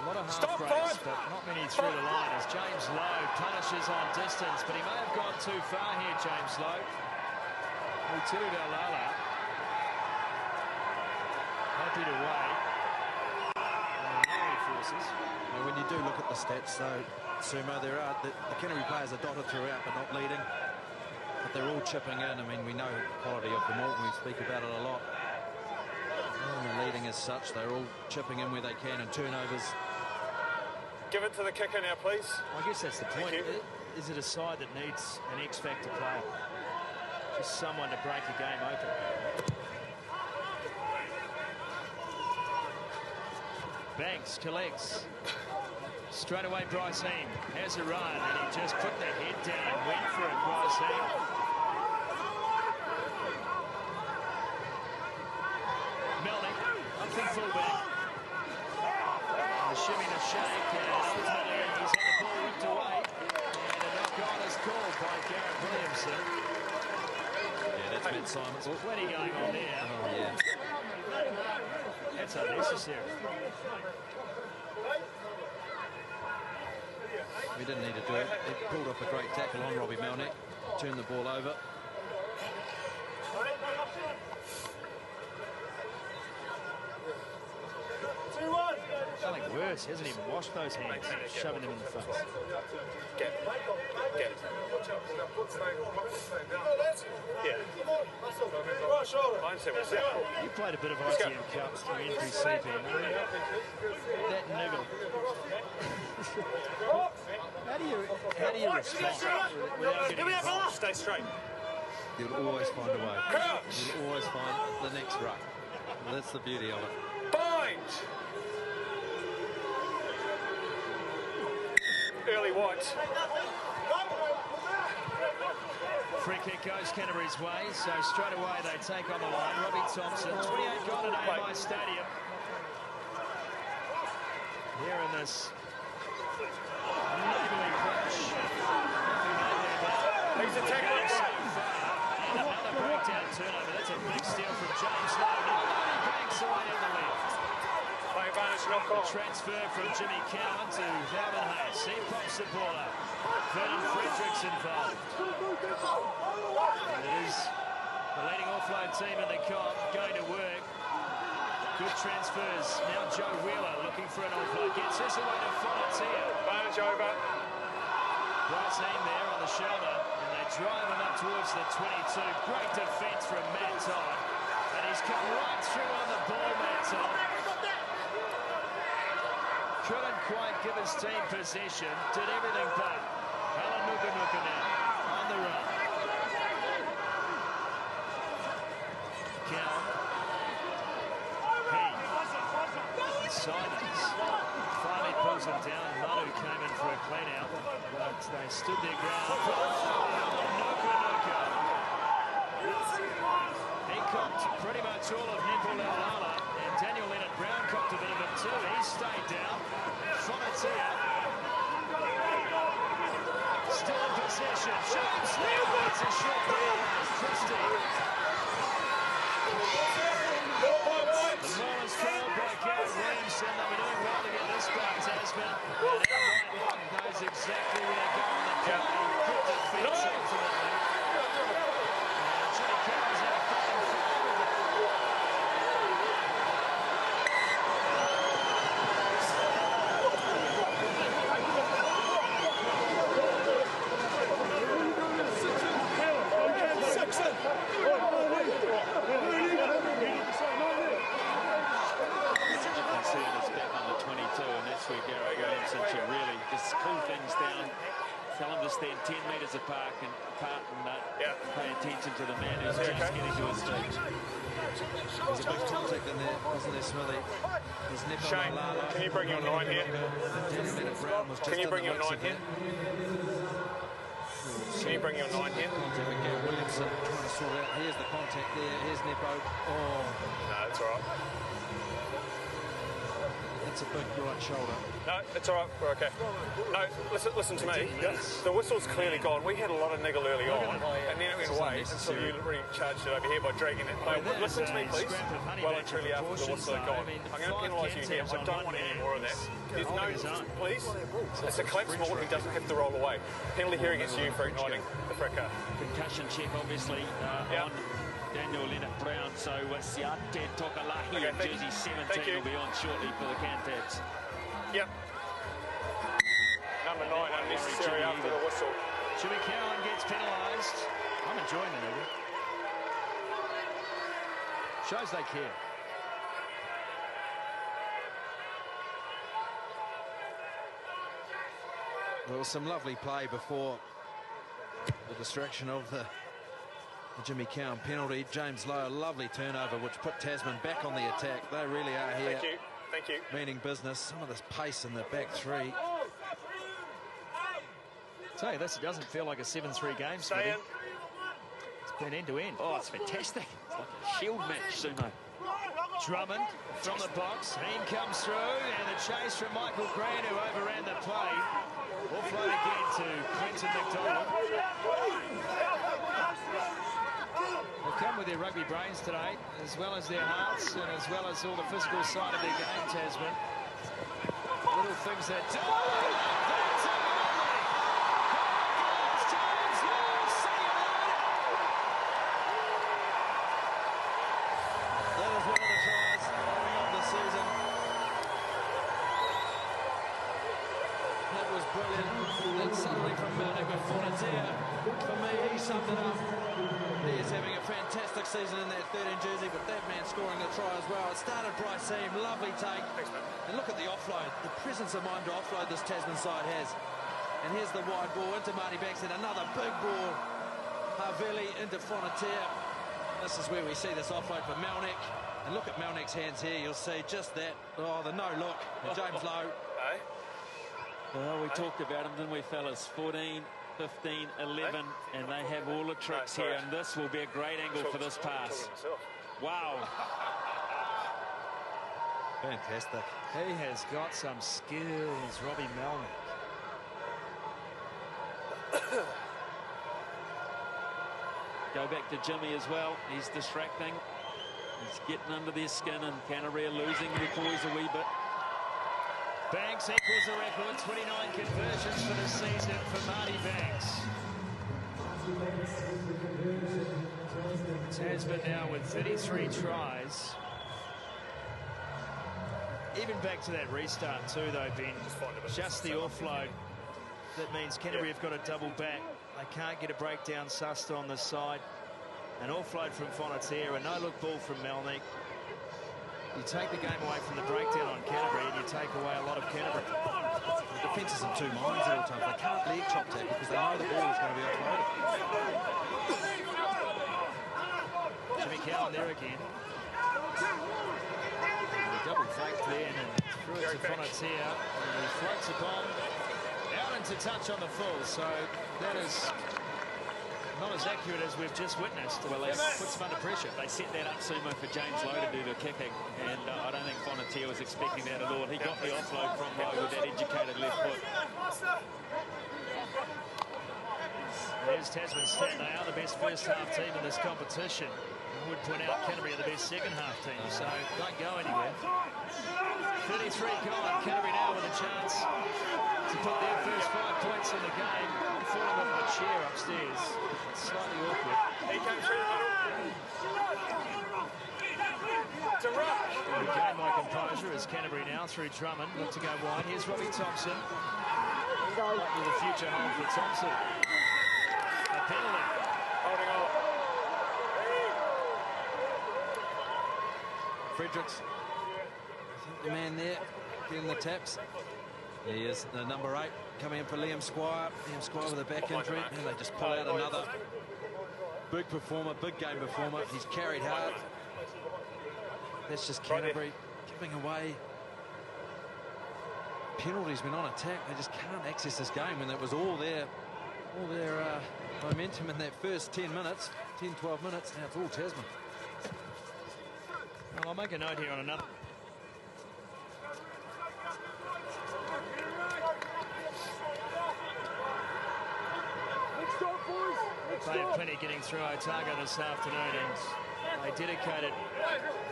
Speaker 1: A lot of half breaks, but not many through the line as James Lowe punishes on distance, but he may have gone too far here, James Lowe. Utilu Galala happy to wait.
Speaker 4: And when you do look at the stats, though, Sumo, the Canterbury players are dotted throughout, but not leading. But they're all chipping in. I mean, we know the quality of them all. We speak about it a lot. And the leading as such, they're all chipping in where they can, and turnovers.
Speaker 5: Give it to the kicker now, please.
Speaker 1: I guess that's the point. Is it a side that needs an X-factor player? Just someone to break a game open. Banks collects. Straight away Bryce Heem has a run, and he just put the head down, went for it, Bryce Heem. Melnick, up for fullback. The shimmy and a shake, and ultimately he's had the ball ripped away. And a knock-on is called by Garrett Williamson.
Speaker 4: Yeah, that's Matt Simons.
Speaker 1: Plenty going on there.
Speaker 4: Oh, yeah.
Speaker 1: That's unnecessary.
Speaker 4: We didn't need to do it. He pulled off a great tackle on Robbie Melnick, turned the ball over.
Speaker 1: Something worse, he hasn't even washed those hands, shoving them in the face.
Speaker 3: Get. Yeah.
Speaker 1: You played a bit of ITM Cups through NPC, Ben. That niggle. How do you respond without getting involved?
Speaker 5: Stay straight.
Speaker 4: You'll always find a way.
Speaker 3: Crouch!
Speaker 4: You'll always find the next ruck. That's the beauty of it.
Speaker 3: Bind! Early white.
Speaker 1: Free kick goes Canterbury's way, so straight away they take on the line. Robbie Thompson, 28 gone at AMI Stadium. Here in this neighbourly clash.
Speaker 3: He's attacking it.
Speaker 1: And another breakdown turnover. That's a big steal from James Lowe. He banks away on the left.
Speaker 3: Play advantage, knock
Speaker 1: The
Speaker 3: on.
Speaker 1: transfer from Jimmy Cowan to Alvin Hayes. He pops the ball up. Vernon Frederick's involved. And it is the leading offload team in the comp going to work. Good transfers. Now Joe Wheeler looking for an offload. Gets this away to Fonatia.
Speaker 3: Advantage over.
Speaker 1: Right team there on the shoulder. And they drive him up towards the 22. Great defence from Matt Todd. And he's come right through on the ball, Matt Todd. Couldn't quite give his team possession. Did everything but. Alan Nuka now on the run. Cowan. Simons finally pulls him down. Manu came in for a clean out, but they stood their ground. Nuka. He copped pretty much all of Nipple Laulala, and Daniel Leonard Brown copped a bit of it too. He stayed down. Fonatia still in possession. James Lowe, it's a short ball. Christie. The ball is trailed by Garrett Williamson. They were doing well to get this by Tasman. And White knows exactly where to go on the play. Good defence ultimately. And Jimmy Cowan's had a fucking fight with it.
Speaker 2: Should really just cool things down, tell them to stand 10 metres apart and pay attention to the man who's just getting to his feet.
Speaker 4: There's a big contact in there, wasn't there, Smithy?
Speaker 3: Shane, can you bring your 9 here? Can you bring your 9 here? Can you bring your 9 here?
Speaker 4: Contact with Garrett Williamson trying to sort out. Here's the contact there. Here's Nepo. Oh.
Speaker 3: No, it's all right.
Speaker 4: That's a big right shoulder.
Speaker 3: No, it's all right. We're okay. No, listen to me. The whistle's clearly gone. We had a lot of niggle early on, and then it went away until you really charged it over here by dragging it. No, listen to me, please. Well and truly after the whistle had gone. I'm going to penalise you here. I don't want any more of that. There's no, please. It's a collapse more. He doesn't have to roll away. Penalty here against you for igniting the fracas.
Speaker 2: Concussion check, obviously, on Daniel Leonard Brown. So Siate Tokalahi, jersey 17, will be on shortly for the Cantets.
Speaker 3: Yep. Number 9, unnecessary after the whistle.
Speaker 1: Jimmy Cowan gets penalised. I'm enjoying the niggle. Shows they care.
Speaker 4: There was some lovely play before the distraction of the Jimmy Cowan penalty. James Lowe, lovely turnover, which put Tasman back on the attack. They really are here.
Speaker 3: Thank you. Thank you.
Speaker 4: Meaning business. Some of this pace in the back three.
Speaker 1: Tell you this, it doesn't feel like a 7-3 game, Smithy. It's been end to end.
Speaker 2: Oh, it's fantastic. It's like a shield match, Sumo.
Speaker 1: Drummond from the box. Heem comes through, and the chase from Michael Green, who overran the play. Offload again to Clinton McDonald. They've come with their rugby brains today, as well as their hearts, and as well as all the physical side of their game, Tasman. Little things that do. That's a lovely. James Lowe, see you later.
Speaker 4: That is one of the tries of the season. That was brilliant. And suddenly from Monica Fonatia, for me, he summed it up. He is having a fantastic season in that 13 jersey, but that man scoring the try as well. It started Bryce Heem, lovely take. And look at the offload, the presence of mind to offload this Tasman side has. And here's the wide ball into Marty Banks, and another big ball Havili into Fonatia. This is where we see this offload for Melnick. And look at Melnick's hands here. You'll see just that. Oh, the no look. James Lowe.
Speaker 2: Well, we talked about him, didn't we, fellas? 14, 15, 11, and they have all the tricks here, and this will be a great angle for this pass. Wow.
Speaker 4: Fantastic.
Speaker 1: He has got some skills, Robbie Melnick.
Speaker 2: Go back to Jimmy as well. He's distracting. He's getting under their skin, and Canterbury are losing their poise a wee bit.
Speaker 1: Banks equals the record, 29 conversions for the season for Marty Banks. Tasman now with 33 tries. Even back to that restart too, though, Ben. Just the offload. That means Canterbury have got to double back. They can't get a breakdown sussed on the side. An offload from Fonatia, a no-look ball from Melnick. You take the game away from the breakdown on Canterbury and you take away a lot of Canterbury.
Speaker 4: The defence is in two minds at all times. They can't leg chop tackle because they know the ball is going to be offloaded.
Speaker 1: Jimmy Cowan there again. Double fake then and threw it to Fonatia. And he floats a bomb out into touch on the full. So that is not as accurate as we've just witnessed.
Speaker 2: Well, they
Speaker 1: puts them under pressure.
Speaker 2: They set that up, Sumo, for James Lowe to do the kicking, and I don't think Fonatia was expecting that at all. He got the offload from Lowe with that educated left foot.
Speaker 1: There's Tasman Stat. They are the best first half team in this competition. I would point out Canterbury are the best second half team, so don't go anywhere. 33 gone. Canterbury now with a chance to put their first 5 points in the game. I'm falling off my chair upstairs. It's slightly awkward.
Speaker 3: He comes through the middle. To rush.
Speaker 1: Regain my composure as Canterbury now through Drummond. Look to go wide. Here's Robbie Thompson. What will the future hold for Thompson? A penalty.
Speaker 3: Holding on.
Speaker 4: Fredericks, I think the man there getting the taps. There he is, the number 8 coming in for Liam Squire. Liam Squire with a back injury, and they just pull out another big performer, big game performer. He's carried hard. That's just Canterbury giving away penalties when on attack. They just can't access this game when that was all their momentum in that first 10 minutes, 10, 12 minutes. Now it's all Tasman.
Speaker 1: Well, I'll make a note here on another. They had plenty getting through Otago this afternoon, and they dedicated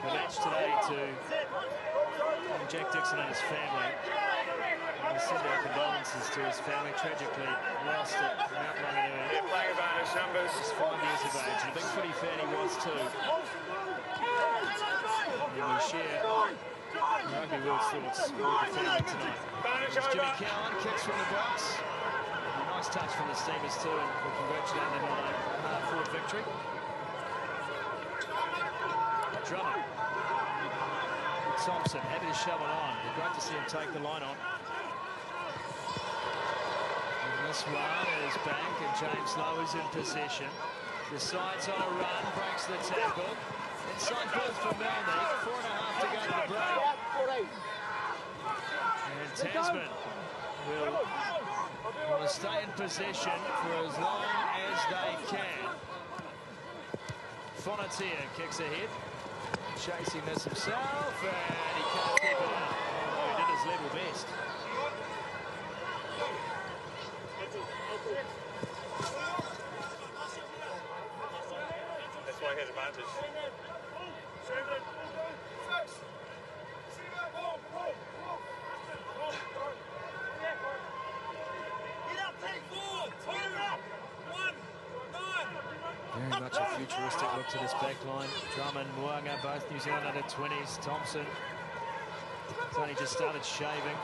Speaker 1: the match today to Jack Dixon and his family. We send our condolences to his family. Tragically lost at Mount Maunganui.
Speaker 3: They're playing advantage numbers.
Speaker 1: He's 5 years of age. A big footy fan he was too. And we share rugby world thoughts with the family tonight. It's Jimmy Cowan kicks from the box. Nice touch from the Steamers too, and we congratulate them on a hard-fought victory. Drummond. Thompson happy to shove it on. Great to see him take the line on. And this one is Bank, and James Lowe is in possession. Decides on a run, breaks the tackle. Inside ball for Melnick. 4.5 to go to the break. And Tasman will want to stay in possession for as long as they can. Fonatia kicks ahead. Chasing this himself, and he can't keep it out. Although he did his level best.
Speaker 3: That's why he had advantage.
Speaker 1: Very much a futuristic look to this back line. Drummond, Moanga, both New Zealand under 20s. Thompson has only just started shaving.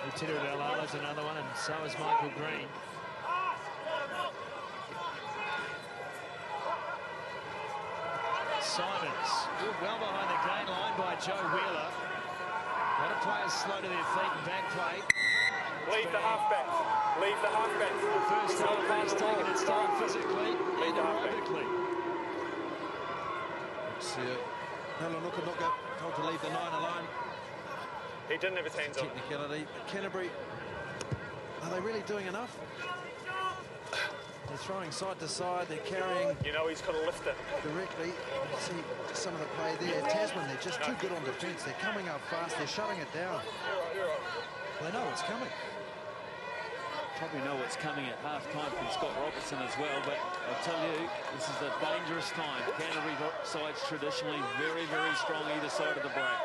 Speaker 1: Lieutenant Alala's another one, and so is Michael Green. Simons, well behind the gain line by Joe Wheeler. A lot of players slow to their feet and back play.
Speaker 3: Leave the halfback. Leave the halfback.
Speaker 1: The first half has taken its time physically and aerobically.
Speaker 4: Halanuka told to leave the 9 alone.
Speaker 3: He didn't have his hands on it.
Speaker 4: Technicality. Canterbury, are they really doing enough? They're throwing side to side. They're carrying.
Speaker 3: You know he's got to lift it
Speaker 4: Directly. You see some of the play there. Tasman, they're just too good on defence. They're coming up fast. They're shutting it down. They know what's coming.
Speaker 2: Probably know what's coming at half-time from Scott Robertson as well, but I'll tell you, this is a dangerous time. Canterbury sides traditionally very, very strong either side of the break.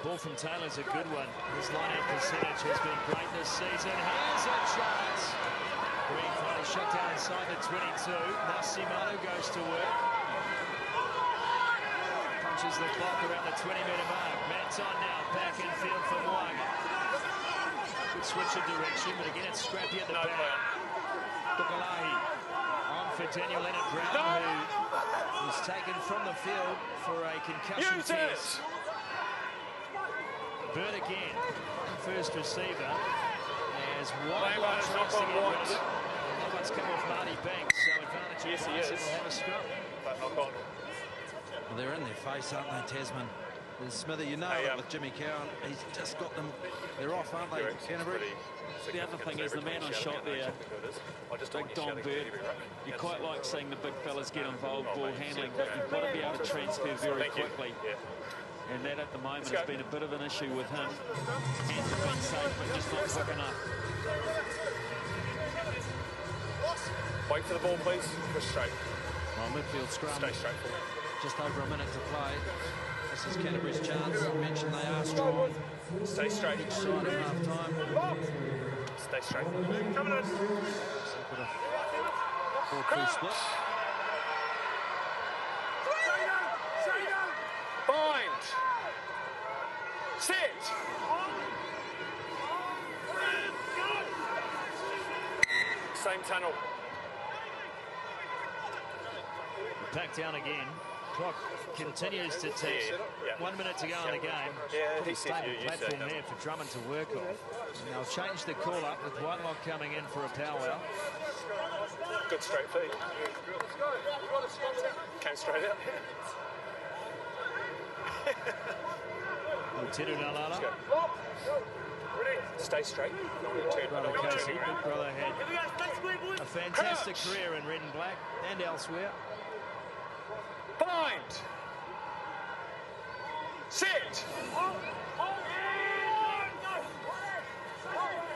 Speaker 1: Ball from Taylor's a good one. His line-out percentage has been great this season. Here's a chance. Green finally shut down inside the 22. Now Simano goes to work. Punches the clock around the 20-metre mark. Manton now back in field for Moanga. Good switch of direction, but again it's scrappy at the back. Tukalahi on for Daniel Leonard Brown, who was taken from the field for a concussion test. Bird again, first receiver, as Whitelock tries to get rid of it. That one's come off Marty Banks, so advantage
Speaker 3: Yes, he
Speaker 1: of
Speaker 3: is.
Speaker 1: will have a scrum.
Speaker 3: But knock on.
Speaker 4: Well, they're in their face, aren't they, Tasman? There's Smithy, you know it with Jimmy Cowan. He's just got them. They're off, aren't they, Canterbury?
Speaker 2: The other thing is the man I shot there, Big Don Bird, you quite like seeing the big fellas get involved ball handling, but you've got to be able to transfer very quickly. And that at the moment has been a bit of an issue with him. Hands have been safe, but just not quick enough.
Speaker 3: Wait for the ball, please. Go straight.
Speaker 4: Well, midfield scrum.
Speaker 3: Stay straight for me.
Speaker 4: Just over a minute to play. This is Canterbury's chance. I mentioned they are strong.
Speaker 3: Stay straight.
Speaker 4: Each side at half time.
Speaker 3: Stay straight. Coming in.
Speaker 4: 4-2 split.
Speaker 3: Bind. Sit. Same tunnel.
Speaker 1: Back down again. Clock continues to tick. 1 minute to go in the game. Pretty stable platform there for Drummond to work off. And they'll change the call up with Whitelock coming in for a powwow.
Speaker 3: Good straight feet. Came straight out.
Speaker 1: Tiru Dalala.
Speaker 3: Stay straight.
Speaker 1: Brother Casey, big brother, had a fantastic career in red and black and elsewhere.
Speaker 3: Bind. Sit.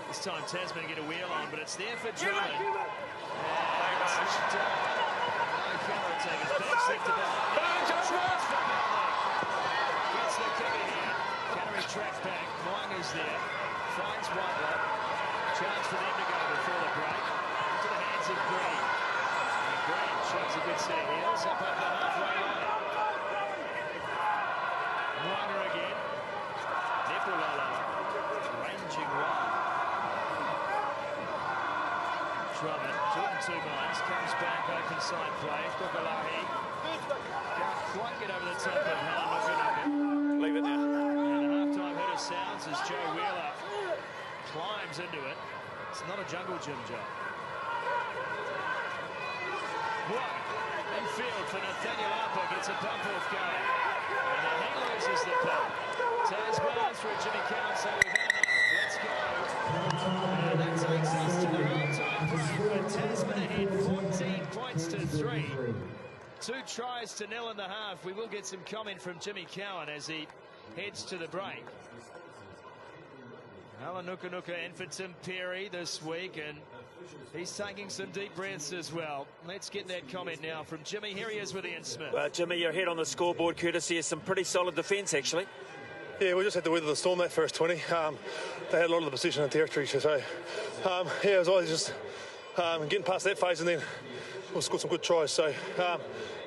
Speaker 1: This time Tasman get a wheel on, but it's there for Drummond. And no counter-attack. It's back left to behind. Gets the kick again. Canterbury track back. Moanga's there. Finds Whitelock. Chance for them to go before the break. Into the hands of Green. And Green shows a good set of heels up over the halfway line. Moanga again. Nepulala ranging wide. Drummond, two minds, comes back, open side play. Kokolahi can't quite get over the top of Halanuka.
Speaker 3: Leave it now.
Speaker 1: And the half-time hitter sounds as Joe Wheeler climbs into it. It's not a jungle gym job. One in field for Nathaniel Harper, gets a bump off going. And then he loses the puck. Tasman through Jimmy Cowan, so we've had enough. Let's go. And that takes us to the half-time break with Tasman ahead 14 points to 3. 2 tries to 0 in the half. We will get some comment from Jimmy Cowan as he heads to the break. Halanuka in for Tim Perry this week, and he's taking some deep breaths as well. Let's get that comment now from Jimmy. Here he is with Ian Smith.
Speaker 2: Well, Jimmy, you're ahead on the scoreboard courtesy of some pretty solid defence, actually.
Speaker 6: Yeah, we just had to weather the storm that first 20. They had a lot of the position and territory, so yeah, it was always just getting past that phase, and then we scored some good tries. So yeah,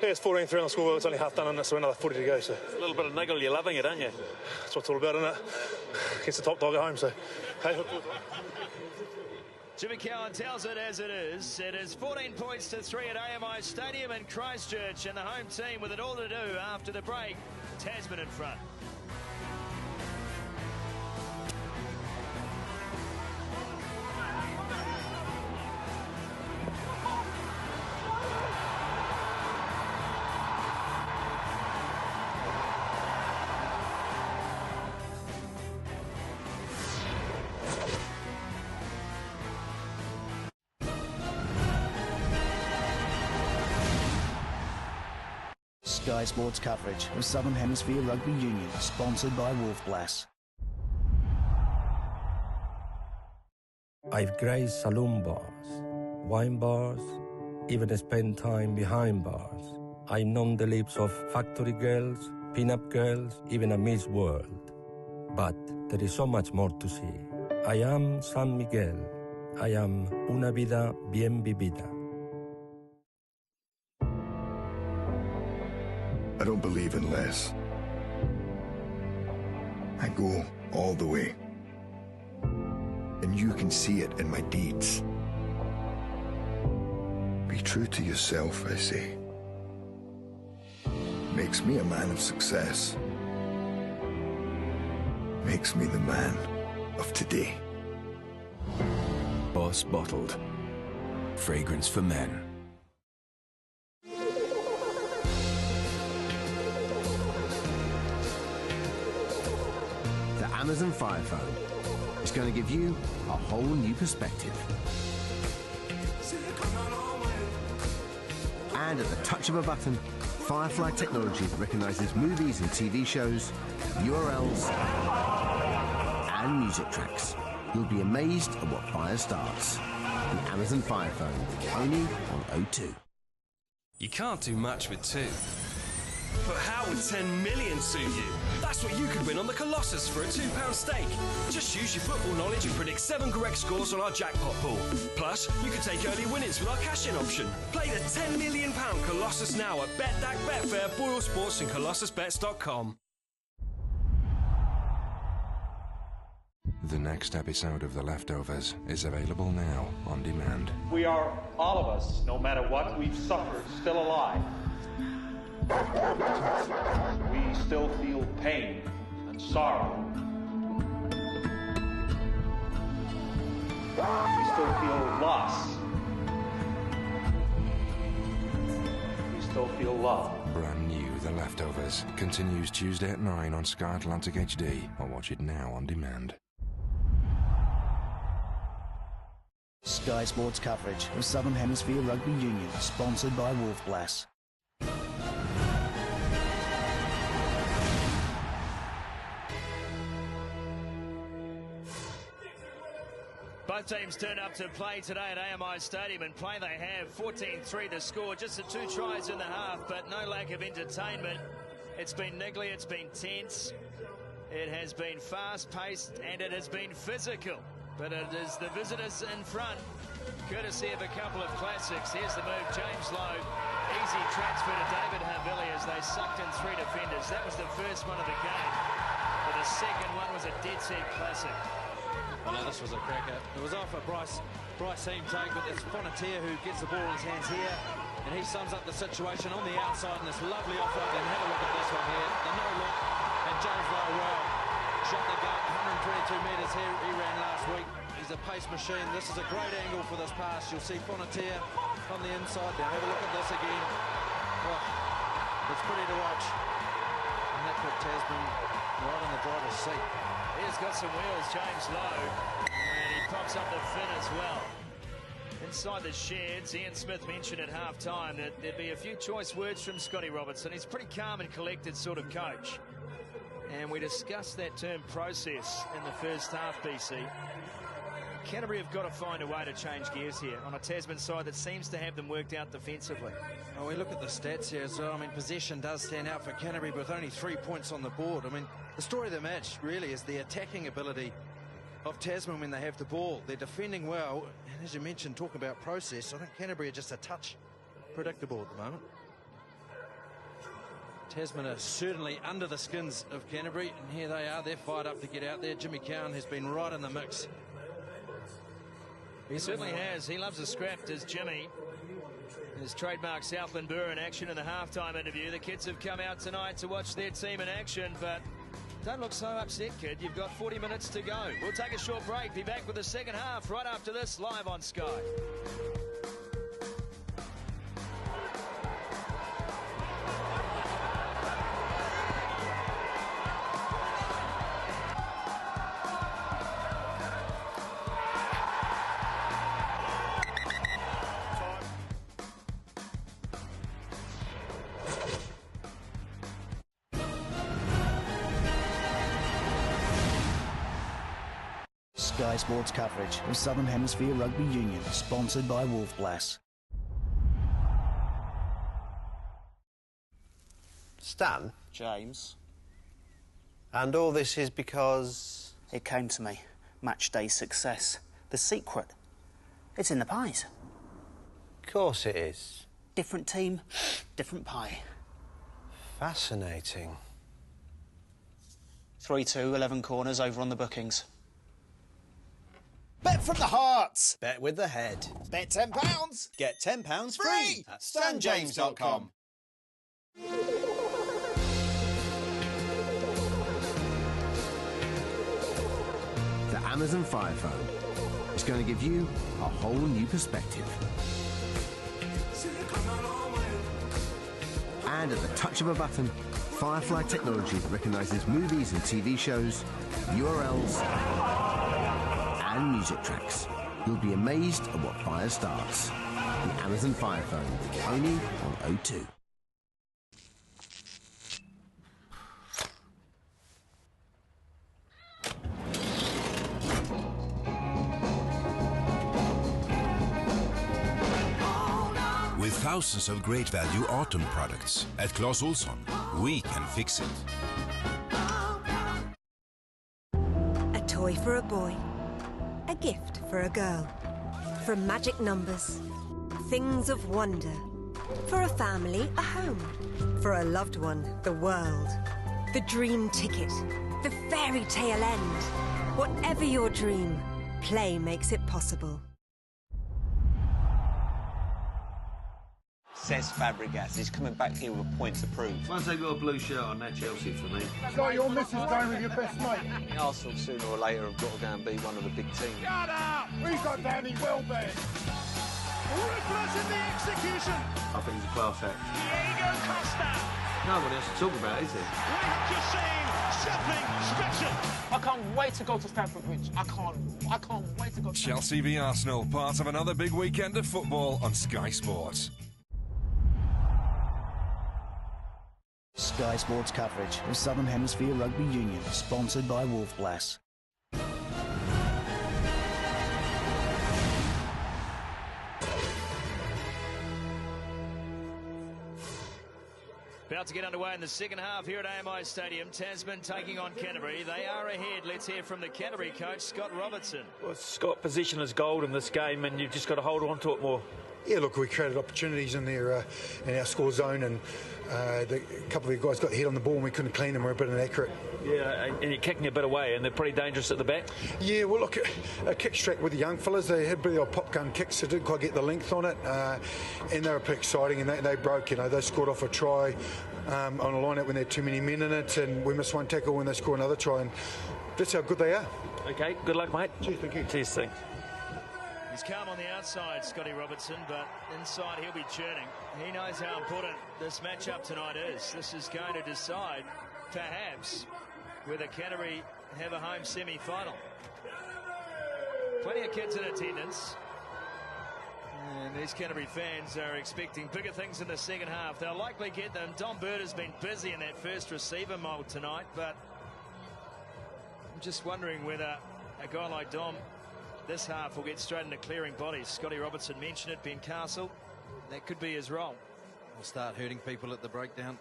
Speaker 6: it's 14-3 on the scoreboard. It's only half done, and so another 40 to go. So
Speaker 2: A little bit of niggle, you're loving it, aren't you?
Speaker 6: that's what it's all about, isn't it? Against the top dog at home. So hey,
Speaker 1: Jimmy Cowan tells it as it is. It is 14 points to 3 at AMI Stadium in Christchurch, and the home team with it all to do after the break. Tasman in front.
Speaker 7: Sky Sports coverage of Southern Hemisphere Rugby Union, sponsored by Wolf Blass.
Speaker 8: I've grazed saloon bars, wine bars, even spent time behind bars. I've known the lips of factory girls, pin-up girls, even a Miss World. But there is so much more to see. I am San Miguel. I am una vida bien vivida.
Speaker 9: I don't believe in less. I go all the way. And you can see it in my deeds. Be true to yourself, I say. Makes me a man of success. Makes me the man of today.
Speaker 10: Boss Bottled. Fragrance for men.
Speaker 11: Amazon Fire Phone is going to give you a whole new perspective. And at the touch of a button, Firefly technology recognizes movies and TV shows, URLs, and music tracks. You'll be amazed at what fire starts. The Amazon Fire Phone, only on O2.
Speaker 12: You can't do much with 2. But how would 10 million suit you? That's what you could win on the Colossus for a £2 stake. Just use your football knowledge and predict 7 correct scores on our jackpot pool. Plus, you can take early winnings with our cash-in option. Play the £10 million Colossus now at BetDAC, Betfair, Boyle Sports and ColossusBets.com.
Speaker 13: The next episode of The Leftovers is available now on demand.
Speaker 14: We are, all of us, no matter what we've suffered, still alive. We still feel pain and sorrow. We still feel loss. We still feel love.
Speaker 13: Brand new The Leftovers continues Tuesday at 9 on Sky Atlantic HD, or watch it now on demand.
Speaker 7: Sky Sports coverage of Southern Hemisphere Rugby Union, sponsored by Wolf Blass.
Speaker 1: Both teams turn up to play today at AMI Stadium, and play they have. 14-3 the score, just the 2 tries in the half, but no lack of entertainment. It's been niggly, it's been tense, it has been fast-paced, and it has been physical. But it is the visitors in front, courtesy of a couple of classics. Here's the move, James Lowe. Easy transfer to David Havili as they sucked in 3 defenders. That was the first one of the game. But the second one was a dead-set classic.
Speaker 4: Well, no, this was a cracker. It was off a Bryce team take, but it's Fonatier who gets the ball in his hands here, and he sums up the situation on the outside in this lovely offload. And have a look at this one here, the no look, and James Lowe well shot the gun, 122 metres here. He ran last week. He's a pace machine. This is a great angle for this pass. You'll see Fonatier on the inside. Now have a look at this again. Oh, it's pretty to watch, and that put Tasman right in the driver's seat.
Speaker 1: He's got some wheels, James Lowe, and he pops up the fin as well. Inside the sheds, Ian Smith mentioned at half-time that there'd be a few choice words from Scotty Robertson. He's a pretty calm and collected sort of coach. And we discussed that term process in the first half, BC. Canterbury have got to find a way to change gears here on a Tasman side that seems to have them worked out defensively.
Speaker 4: Well, we look at the stats here as well. I mean, possession does stand out for Canterbury with only 3 points on the board. I mean, the story of the match really is the attacking ability of Tasman when they have the ball. They're defending well, and as you mentioned, talk about process, I think Canterbury are just a touch predictable at the moment. Tasman are certainly under the skins of Canterbury, and here they are. They're fired up to get out there. Jimmy Cowan has been right in the mix
Speaker 1: He certainly has. He loves a scrap, does Jimmy. His trademark Southland Burr in action in the halftime interview. The kids have come out tonight to watch their team in action, but don't look so upset, kid. You've got 40 minutes to go. We'll take a short break. Be back with the second half right after this, live on Sky.
Speaker 7: Sky Sports coverage of Southern Hemisphere Rugby Union, sponsored by Wolfblass.
Speaker 15: Stan?
Speaker 16: James.
Speaker 15: And all this is because...
Speaker 16: It came to me. Match day success. The secret. It's in the pies.
Speaker 15: Of course it is.
Speaker 16: Different team, different pie.
Speaker 15: Fascinating.
Speaker 16: 3-2, 11 corners over on the bookings.
Speaker 17: Bet from the heart.
Speaker 18: Bet with the head.
Speaker 17: Bet £10.
Speaker 18: Get £10 free at stanjames.com.
Speaker 11: The Amazon Fire Phone is going to give you a whole new perspective. And at the touch of a button, Firefly technology recognises movies and TV shows, URLs, and music tracks. You'll be amazed at what fire starts. The Amazon Fire Phone, only on O2.
Speaker 10: With thousands of great value autumn products at Clas Ohlson, we can fix it.
Speaker 19: A toy for a boy. A gift for a girl. From magic numbers. Things of wonder. For a family, a home. For a loved one, the world. The dream ticket. The fairy tale end. Whatever your dream, play makes it possible.
Speaker 20: Cesc Fabregas is coming back here with a point to prove.
Speaker 21: Once they've got a blue shirt on, that Chelsea for me.
Speaker 22: So your missus going with your best mate?
Speaker 20: Arsenal sooner or later have got to go and be one of the big teams.
Speaker 22: Shut up! We got Danny Welbeck. Ruthless in the execution.
Speaker 21: I think he's a class act.
Speaker 22: Diego Costa.
Speaker 21: Nobody else to talk about, is there?
Speaker 22: We have just seen something special.
Speaker 23: I can't wait to go to Stamford Bridge. I can't wait to go to
Speaker 13: Chelsea v Arsenal, part of another big weekend of football on Sky Sports.
Speaker 7: Sky Sports coverage of Southern Hemisphere Rugby Union, sponsored by Wolfblass.
Speaker 1: About to get underway in the second half here at AMI Stadium. Tasman taking on Canterbury. They are ahead. Let's hear from the Canterbury coach, Scott Robertson.
Speaker 14: Well, Scott, position is gold in this game, and you've just got to hold on to it more.
Speaker 24: Yeah, look, we created opportunities in our score zone, and a couple of the guys got hit on the ball and we couldn't clean them. We're a bit inaccurate.
Speaker 14: Yeah, and you're kicking a bit away, and they're pretty dangerous at the back.
Speaker 24: Yeah, well, look, a kick track with the young fellas. They had a bit of pop gun kicks, so didn't quite get the length on it, and they were pretty exciting, and they broke. You know, they scored off a try on a line-out when there were too many men in it, and we missed one tackle when they scored another try, and that's how good they are.
Speaker 14: Okay, good luck, mate.
Speaker 24: Cheers, thank you.
Speaker 14: Cheers, thanks.
Speaker 1: He's calm on the outside, Scotty Robertson, but inside he'll be churning. He knows how important this matchup tonight is. This is going to decide, perhaps, whether Canterbury have a home semi-final. Plenty of kids in attendance. And these Canterbury fans are expecting bigger things in the second half. They'll likely get them. Dom Bird has been busy in that first receiver mould tonight, but I'm just wondering whether a guy like Dom this half will get straight into clearing bodies. Scotty Robertson mentioned it, Ben Castle. That could be his role.
Speaker 4: We'll start hurting people at the breakdown.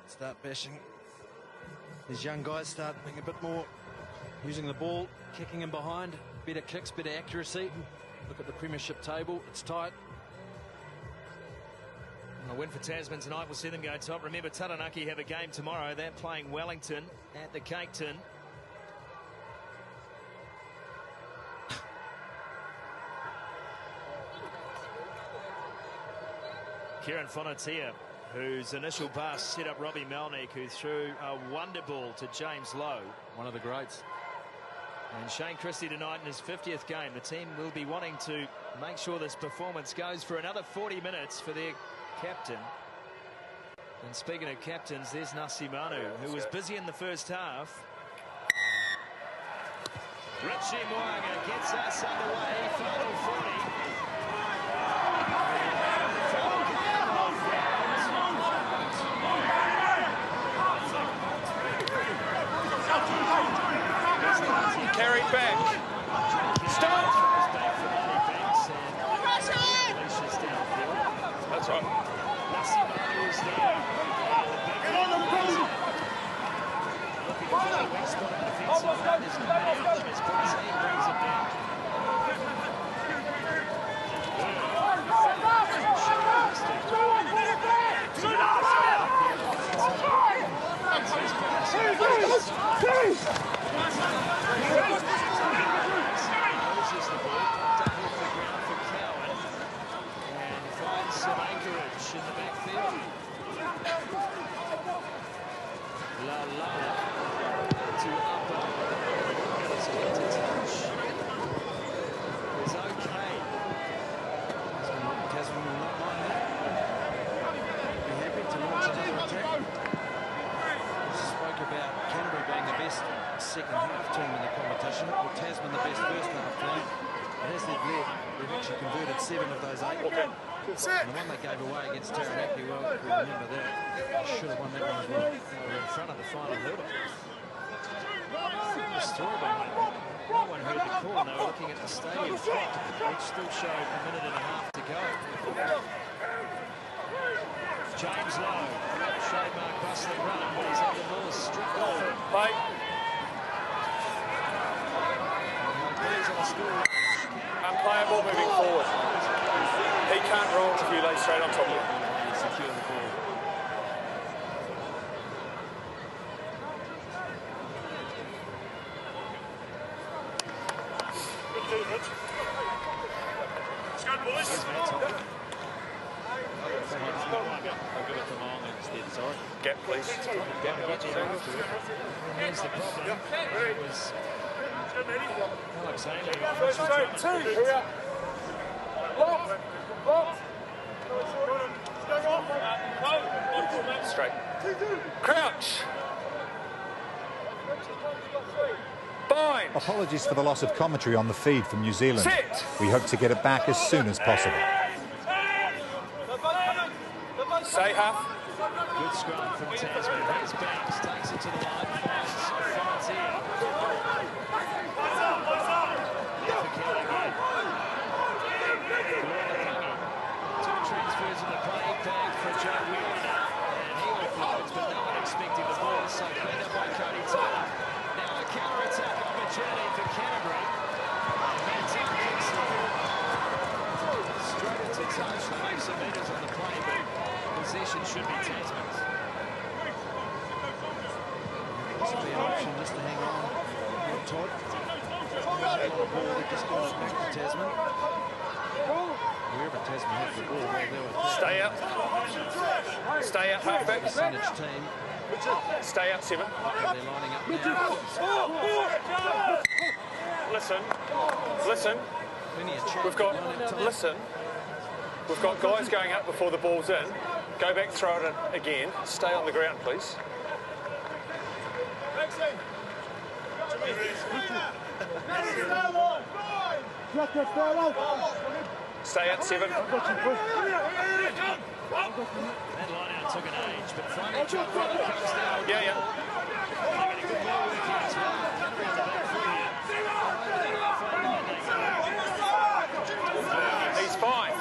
Speaker 4: Start bashing. These young guys start being a bit more using the ball, kicking in behind. Better kicks, better accuracy. Look at the premiership table. It's tight.
Speaker 1: And a win for Tasman tonight will see them go top. Remember, Taranaki have a game tomorrow. They're playing Wellington at the Cape Town. Kieran Fonatia, whose initial pass set up Robbie Melnick, who threw a wonder ball to James Lowe.
Speaker 4: One of the greats.
Speaker 1: And Shane Christie tonight in his 50th game. The team will be wanting to make sure this performance goes for another 40 minutes for their captain. And speaking of captains, there's Nasi Manu, who was busy in the first half. Richie Moanga gets us underway. Final 40.
Speaker 22: Carried back. Stop! That's right. Get on the boot!
Speaker 1: In the backfield. La La to Upper. It's get to touch. It's okay.
Speaker 4: Tasman will not mind that. Be happy to launch another attack. We spoke about Canterbury being the best second half team in the competition, or Tasman the best first half team. And as they've led, they've actually converted 7 of those 8.
Speaker 22: Okay.
Speaker 4: And the one they gave away against Taranaki, well, we remember that. Should have won that one as well.
Speaker 1: They were in front of the final hurdle. The story behind it. No one heard the call, and they were looking at the stadium clock, which still showed a minute and a half to go. James Lowe, trademark bustling run, but he's had the ball struck off him.
Speaker 22: Unplayable moving forward. He can't roll if you lay straight on top of him.
Speaker 1: Secure the ball.
Speaker 22: Let's go, boys.
Speaker 1: I'll give it to Long instead, sorry.
Speaker 22: Gap, please. Gap.
Speaker 1: Here's the problem. It was Alex Haley.
Speaker 22: Straight. Crouch. Bind.
Speaker 2: Apologies for the loss of commentary on the feed from New Zealand.
Speaker 22: Sit.
Speaker 2: We hope to get it back as soon as possible.
Speaker 22: Stay half.
Speaker 1: Good scrum from Tasman. Here's Banks, takes it to the line, finds Fonatia. Two transfers in the play, back for Joe Wheeler. And he offloads, but no one expecting the ball, so cleaned up by Cody Taylor. Now a counter-attack opportunity for Canterbury. And Tom kicks straight into touch, makes some meters on the play, but possession should be Tasman's.
Speaker 4: This will be an option just to hang on. Todd. Ball that just got it back to Tasman. Wherever Tasman has the ball, well, they were
Speaker 22: Stay out. Stay out, halfback.
Speaker 4: Percentage team.
Speaker 22: Stay out, 7.
Speaker 4: They're lining up now.
Speaker 22: Listen. Listen. We've got, listen. We've got guys going up before the ball's in. Go back, throw it in again. Stay on the ground, please. Stay out, 7.
Speaker 1: That line out took an age, but finally John Brother comes down.
Speaker 22: Yeah.
Speaker 1: They're getting a good ball with here as well. Canterbury on the back foot here.
Speaker 22: He's fine.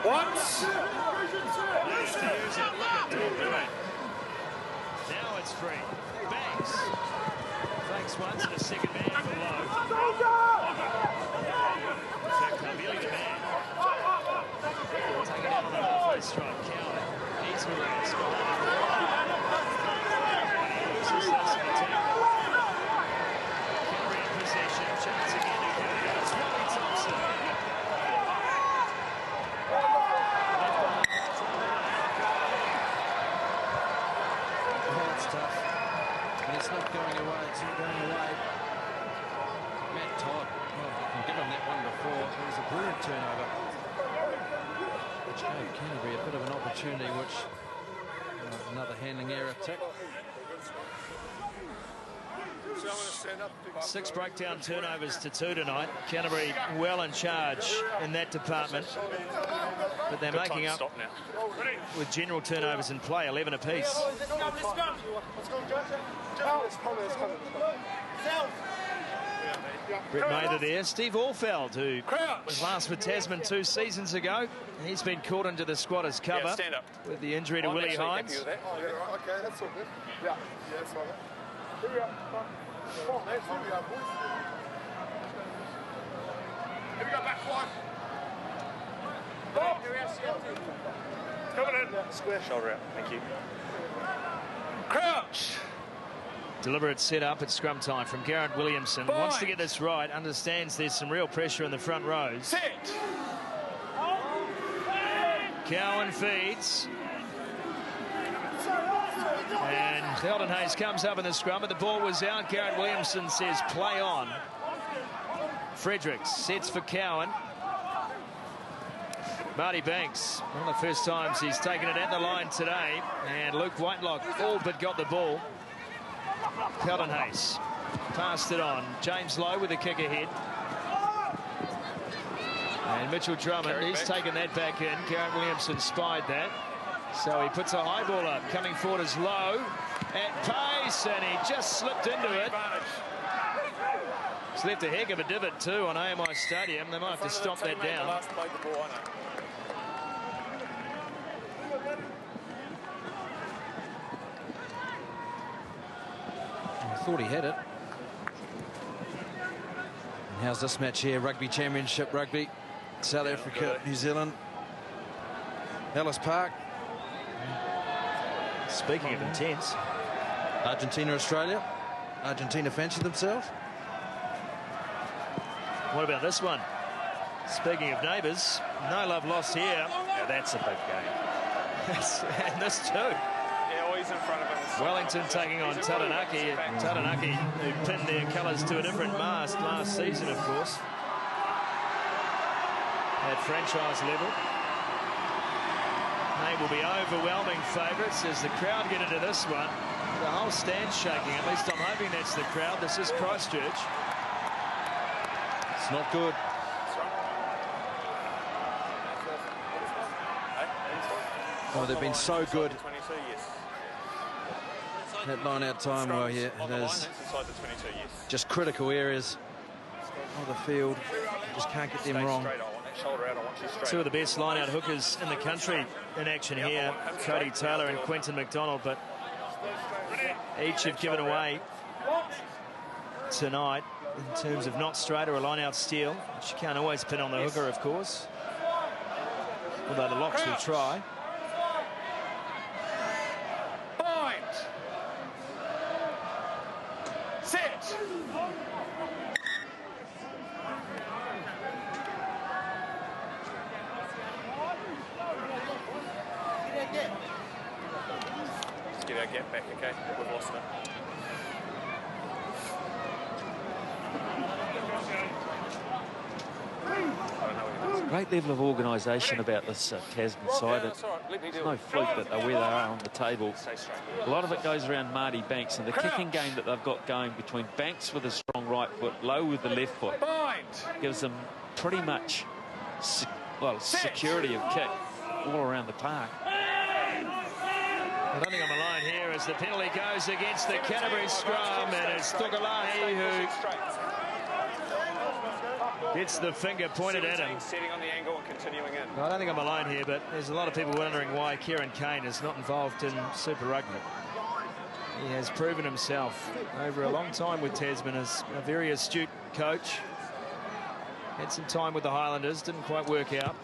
Speaker 22: Once.
Speaker 1: Now it's free. Banks. Fakes once and a second man for Lowe. In fact, Havili the man. Taken out on the halfway strike. Coward. He's harassed. He loses this in the tackle. Canterbury in possession. Chance again.
Speaker 4: turnover, which gave Canterbury a bit of an opportunity, which another handling error tick.
Speaker 1: 6 breakdown turnovers to 2 tonight. Canterbury well in charge in that department, but they're making up with general turnovers in play, 11 apiece. Brett Mather there. Steve Allfeld, who was last with Tasman 2 seasons ago. He's been called into the squad as cover with the injury to Willie Hines.
Speaker 22: Okay, that's all good. Yeah, that's all good. Here we are. Come on, lads. Here we are, boys. Here we go, back one. Coming in. Square shoulder out. Thank you. Crouch.
Speaker 1: Deliberate set up at scrum time from Garrett Williamson. Wants to get this right, understands there's some real pressure in the front rows.
Speaker 22: Sit.
Speaker 1: Cowan feeds. And Sheldon Hayes comes up in the scrum, but the ball was out. Garrett Williamson says play on. Fredericks sets for Cowan. Marty Banks, one of the first times he's taken it at the line today. And Luke Whitelock all but got the ball. Sheldon Hayes passed it on. James Lowe with a kick ahead. And Mitchell Drummond, he's taken that back in. Garrett Williamson spied that. So he puts a high ball up. Coming forward is Lowe at pace, and he just slipped into it. It's left a heck of a divot too on AMI Stadium. They might have to stomp that down.
Speaker 4: I thought he had it. And how's this match here? Rugby Championship Rugby. South Africa, New Zealand. Ellis Park.
Speaker 1: Speaking of intense.
Speaker 4: Argentina, Australia. Argentina fancy themselves.
Speaker 1: What about this one? Speaking of neighbours, no love lost here. Yeah, that's a big game. And this too.
Speaker 22: Yeah, always in front of him.
Speaker 1: Wellington taking on Taranaki. Taranaki, who pinned their colours to a different mast last season, of course. At franchise level. They will be overwhelming favourites as the crowd get into this one. The whole stand's shaking. At least I'm hoping that's the crowd. This is Christchurch.
Speaker 4: It's not good. Oh, they've been so good. That line-out time, well, yeah, it is just critical areas of the field. You just can't get them wrong.
Speaker 1: 2 of the best line-out hookers in the country in action here, Cody Taylor and Quentin McDonald, but each have given away tonight in terms of not straight or a line-out steal, which you can't always pin on the hooker, of course, although the locks will try.
Speaker 22: Sit. Let's get our gap back, okay? We've lost it.
Speaker 3: Great level of organisation about this Tasman side. It's no fluke that they're where they are on the table. A lot of it goes around Marty Banks and the kicking game that they've got going between Banks with a strong right foot, Lowe with the left foot. Gives them pretty much security of kick all around the park.
Speaker 1: Nothing on the line here as the penalty goes against the Canterbury scrum, and it's Tokalahi who gets the finger pointed at him.
Speaker 22: Setting on the angle and continuing in.
Speaker 1: I don't think I'm alone here, but there's a lot of people wondering why Kieran Kane is not involved in Super Rugby. He has proven himself over a long time with Tasman as a very astute coach. Had some time with the Highlanders, didn't quite work out.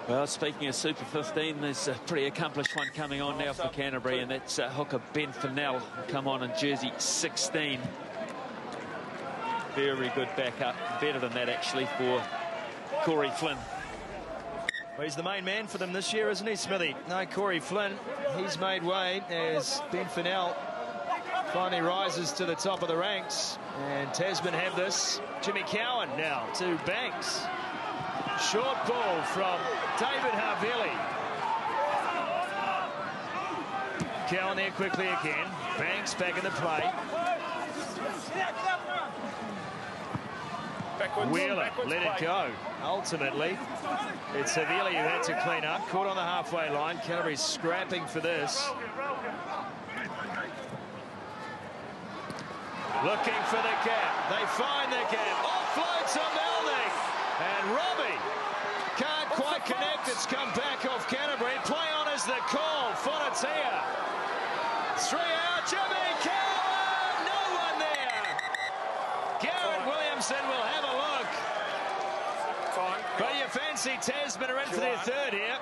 Speaker 3: Well, speaking of Super 15, there's a pretty accomplished one coming on now for Canterbury, and that's hooker Ben Fennell, come on in jersey 16. Very good backup, better than that actually for Corey Flynn.
Speaker 1: Well, he's the main man for them this year, isn't he, Smithy? No, Corey Flynn, he's made way as Ben Fennell finally rises to the top of the ranks. And Tasman have this. Jimmy Cowan now to Banks. Short ball from David Havili. Cowan there quickly again. Banks back in the play. Wheeler let it go. Ultimately, it's Havili who had to clean up. Caught on the halfway line. Canterbury scrapping for this. Looking for the gap. They find the gap. Offload to Melnick. And Robbie can't quite connect. It's come back off Canterbury. Play on is the call. Fonatia. 3 out. Jimmy Cowan. No one there. Garrett Williamson will have a look. But you fancy Tasman are in for their third here.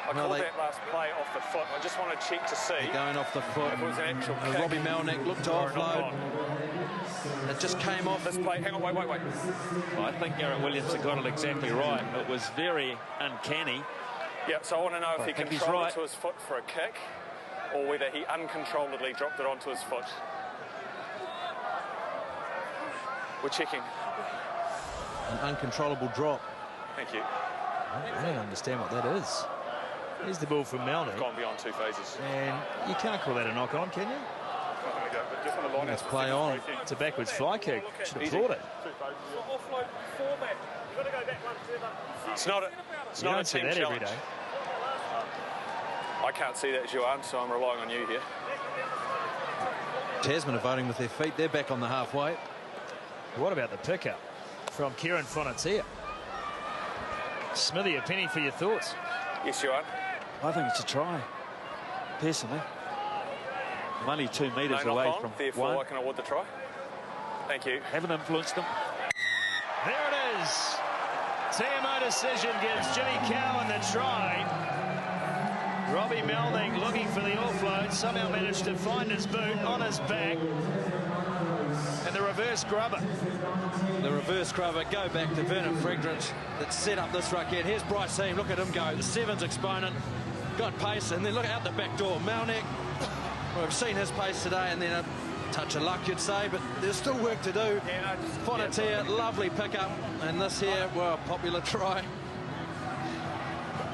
Speaker 22: I called that last play off the foot. I just want to check to see.
Speaker 4: Going off the foot.
Speaker 22: If it was an actual kick.
Speaker 4: Robbie Melnick looked to offload. It just came off.
Speaker 22: This play. Hang on, wait.
Speaker 3: Well, I think Garrett Williamson got it exactly right. It was very uncanny.
Speaker 22: Yeah, so I want to know if he controlled it to his foot for a kick or whether he uncontrollably dropped it onto his foot. We're checking.
Speaker 4: An uncontrollable drop.
Speaker 22: Thank you.
Speaker 1: I don't understand what that is. Here's the ball from Melnick.
Speaker 22: Gone beyond 2 phases.
Speaker 1: And you can't call that a knock-on, can you?
Speaker 22: Let's
Speaker 1: play on. It's a backwards fly kick. Should applaud it.
Speaker 22: It's not a team challenge.
Speaker 1: Every day.
Speaker 22: I can't see that, Joanne, so I'm relying on you here.
Speaker 4: Tasman are voting with their feet. They're back on the halfway.
Speaker 1: What about the pickup from Kieran Fonatia? Smithy, a penny for your thoughts.
Speaker 22: Yes, Joanne.
Speaker 3: I think it's a try, personally. I'm only 2 metres away from
Speaker 22: therefore
Speaker 3: one.
Speaker 22: I can award the try. Thank you.
Speaker 3: Haven't influenced them.
Speaker 1: There it is. TMO decision gives Jimmy Cowan the try. Robbie Melnick looking for the offload. Somehow managed to find his boot on his back. And the reverse grubber.
Speaker 4: The reverse grubber. Go back to Vernon Fregdrich that set up this ruck in. Here's Bryce Heem. Look at him go. The Sevens exponent. Got pace. And then look out the back door. Melnick. Well, we've seen his pace today. And then a touch of luck, you'd say. But there's still work to do. Fonatia, lovely pickup. And this here, well, popular try.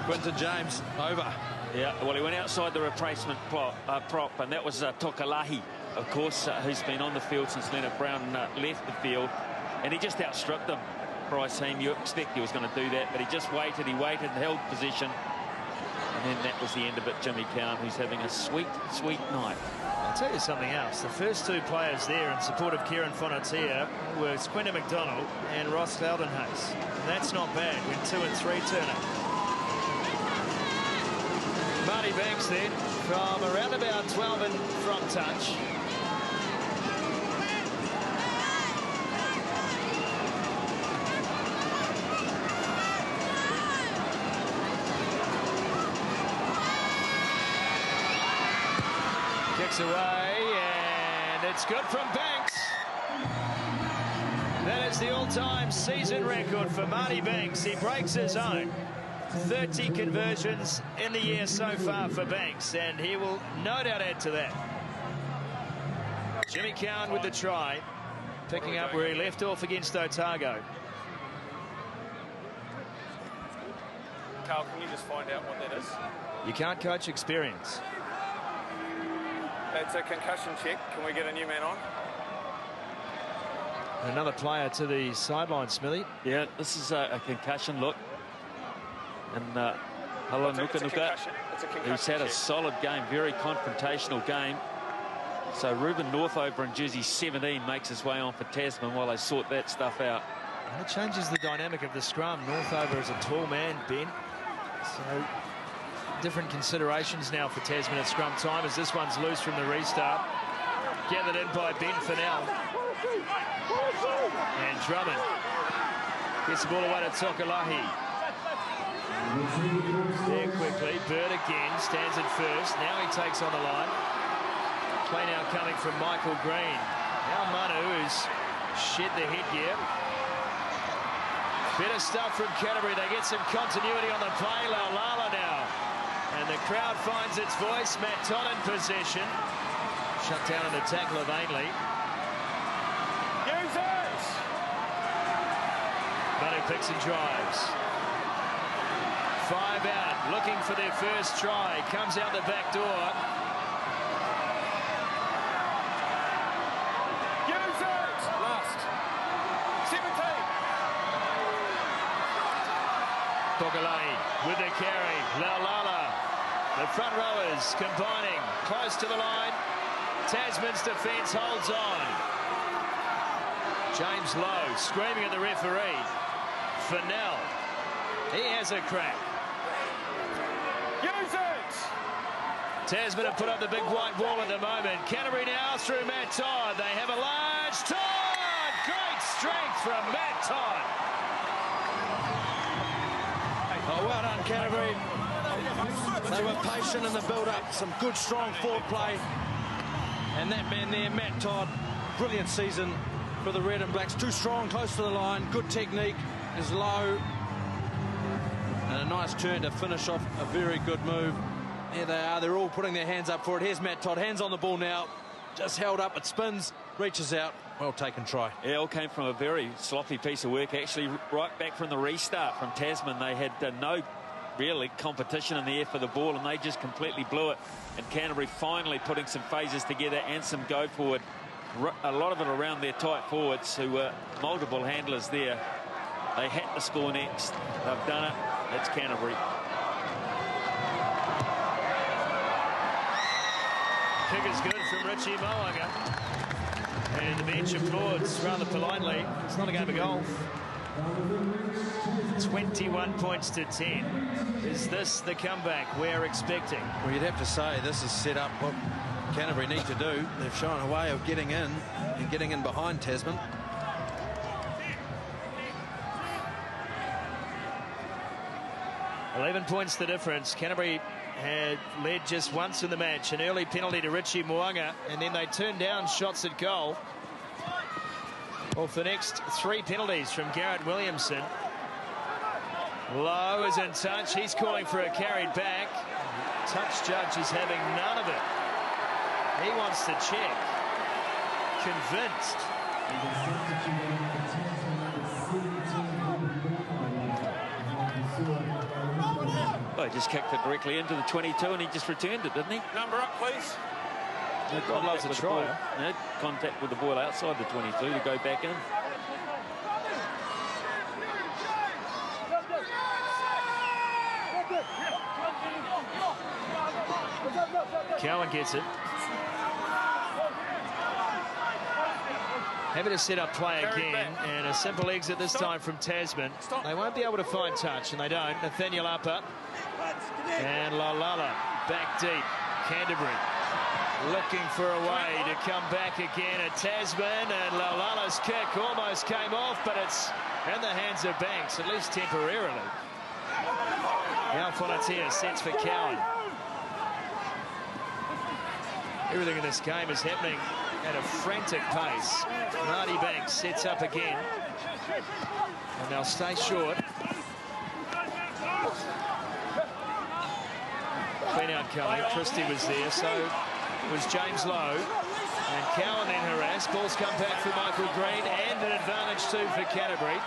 Speaker 4: Quinton James, over.
Speaker 3: Yeah, well, he went outside the replacement prop, and that was Tokalahi, of course, who's been on the field since Leonard Brown left the field, and he just outstruck them. Bryce Heem, you expect he was going to do that, but he just waited, and held position, and then that was the end of it. Jimmy Cowan, who's having a sweet, sweet night.
Speaker 1: I'll tell you something else. The first 2 players there in support of Kieran Fonatia were Quinton McDonald and Ross Cloudenhays. That's not bad when 2 and 3 turn up. Marty Banks then from around about 12 and from touch. Kicks away, and it's good from Banks. That is the all-time season record for Marty Banks. He breaks his own. 30 conversions in the year so far for Banks, and he will no doubt add to that. Jimmy Cowan with the try, picking up where he left off against Otago.
Speaker 22: Carl, can you just find out what that is?
Speaker 1: You can't coach experience.
Speaker 22: It's a concussion check. Can we get a new man on?
Speaker 1: Another player to the sideline, Smithy.
Speaker 3: Yeah, this is a concussion look. And Helen Nuka, who's had a solid game, very confrontational game. So Ruben Northover in jersey 17 makes his way on for Tasman while they sort that stuff out.
Speaker 1: And it changes the dynamic of the scrum. Northover is a tall man, Ben. So different considerations now for Tasman at scrum time as this one's loose from the restart. Gathered in by Ben Fennell. And Drummond gets the ball away to Tokalahi. There quickly, Bird again stands at first. Now he takes on the line. Play now coming from Michael Green. Now Manu, who's shed the headgear. Bit of stuff from Canterbury. They get some continuity on the play. Laulala now. And the crowd finds its voice. Matt Todd in possession. Shut down on the tackle of Ainley.
Speaker 22: Use it!
Speaker 1: Manu picks and drives. 5 out, looking for their first try. Comes out the back door.
Speaker 22: Use it! Last. 17.
Speaker 1: Bogalai with the carry. Laulala. The front rowers combining close to the line. Tasman's defence holds on. James Lowe screaming at the referee. Fennell. He has a crack.
Speaker 22: Use it!
Speaker 1: Tasman have put up the big white wall at the moment. Canterbury now through Matt Todd. They have a large Todd! Great strength from Matt Todd.
Speaker 4: Oh, well done, Canterbury. They were patient in the build-up. Some good, strong forward play. And that man there, Matt Todd, brilliant season for the Red and Blacks. Too strong, close to the line. Good technique, is low. And a nice turn to finish off a very good move. There they are. They're all putting their hands up for it. Here's Matt Todd. Hands on the ball now. Just held up. It spins. Reaches out. Well taken try.
Speaker 3: It all came from a very sloppy piece of work. Actually, right back from the restart from Tasman. They had no really competition in the air for the ball, and they just completely blew it. And Canterbury finally putting some phases together and some go forward. A lot of it around their tight forwards, who were multiple handlers there. They had to score next. They've done it. That's Canterbury.
Speaker 1: Kick is good from Richie Mo'unga. And the bench applauds rather politely. It's not a game of golf. 21 points to 10. Is this the comeback we're expecting?
Speaker 4: Well, you'd have to say this is set up what Canterbury need to do. They've shown a way of getting in and getting in behind Tasman.
Speaker 1: $11 points the difference. Canterbury had led just once in the match. An early penalty to Richie Mo'unga, and then they turned down shots at goal. Off the next 3 penalties from Garrett Williamson. Lowe is in touch. He's calling for a carried back. Touch judge is having none of it. He wants to check. Convinced.
Speaker 3: Well, he just kicked it directly into the 22 and he just returned it, didn't he?
Speaker 22: Number up, please.
Speaker 3: No contact with the ball. No contact with the ball outside the 22 to go back in.
Speaker 1: Cowan gets it. Happy to set up play again, and a simple exit this time from Tasman. They won't be able to find touch, and they don't. Nathaniel Upper and Laulala back deep. Canterbury looking for a way to come back again at Tasman, and Laulala's kick almost came off, but it's in the hands of Banks, at least temporarily. Now Fonatia sets for Cowan. Everything in this game is happening at a frantic pace. Marty Banks sets up again, and they'll stay short. Clean out coming. Christie was there, so it was James Lowe. And Cowan then harassed. Ball's come back for Michael Green, and an advantage too for Canterbury.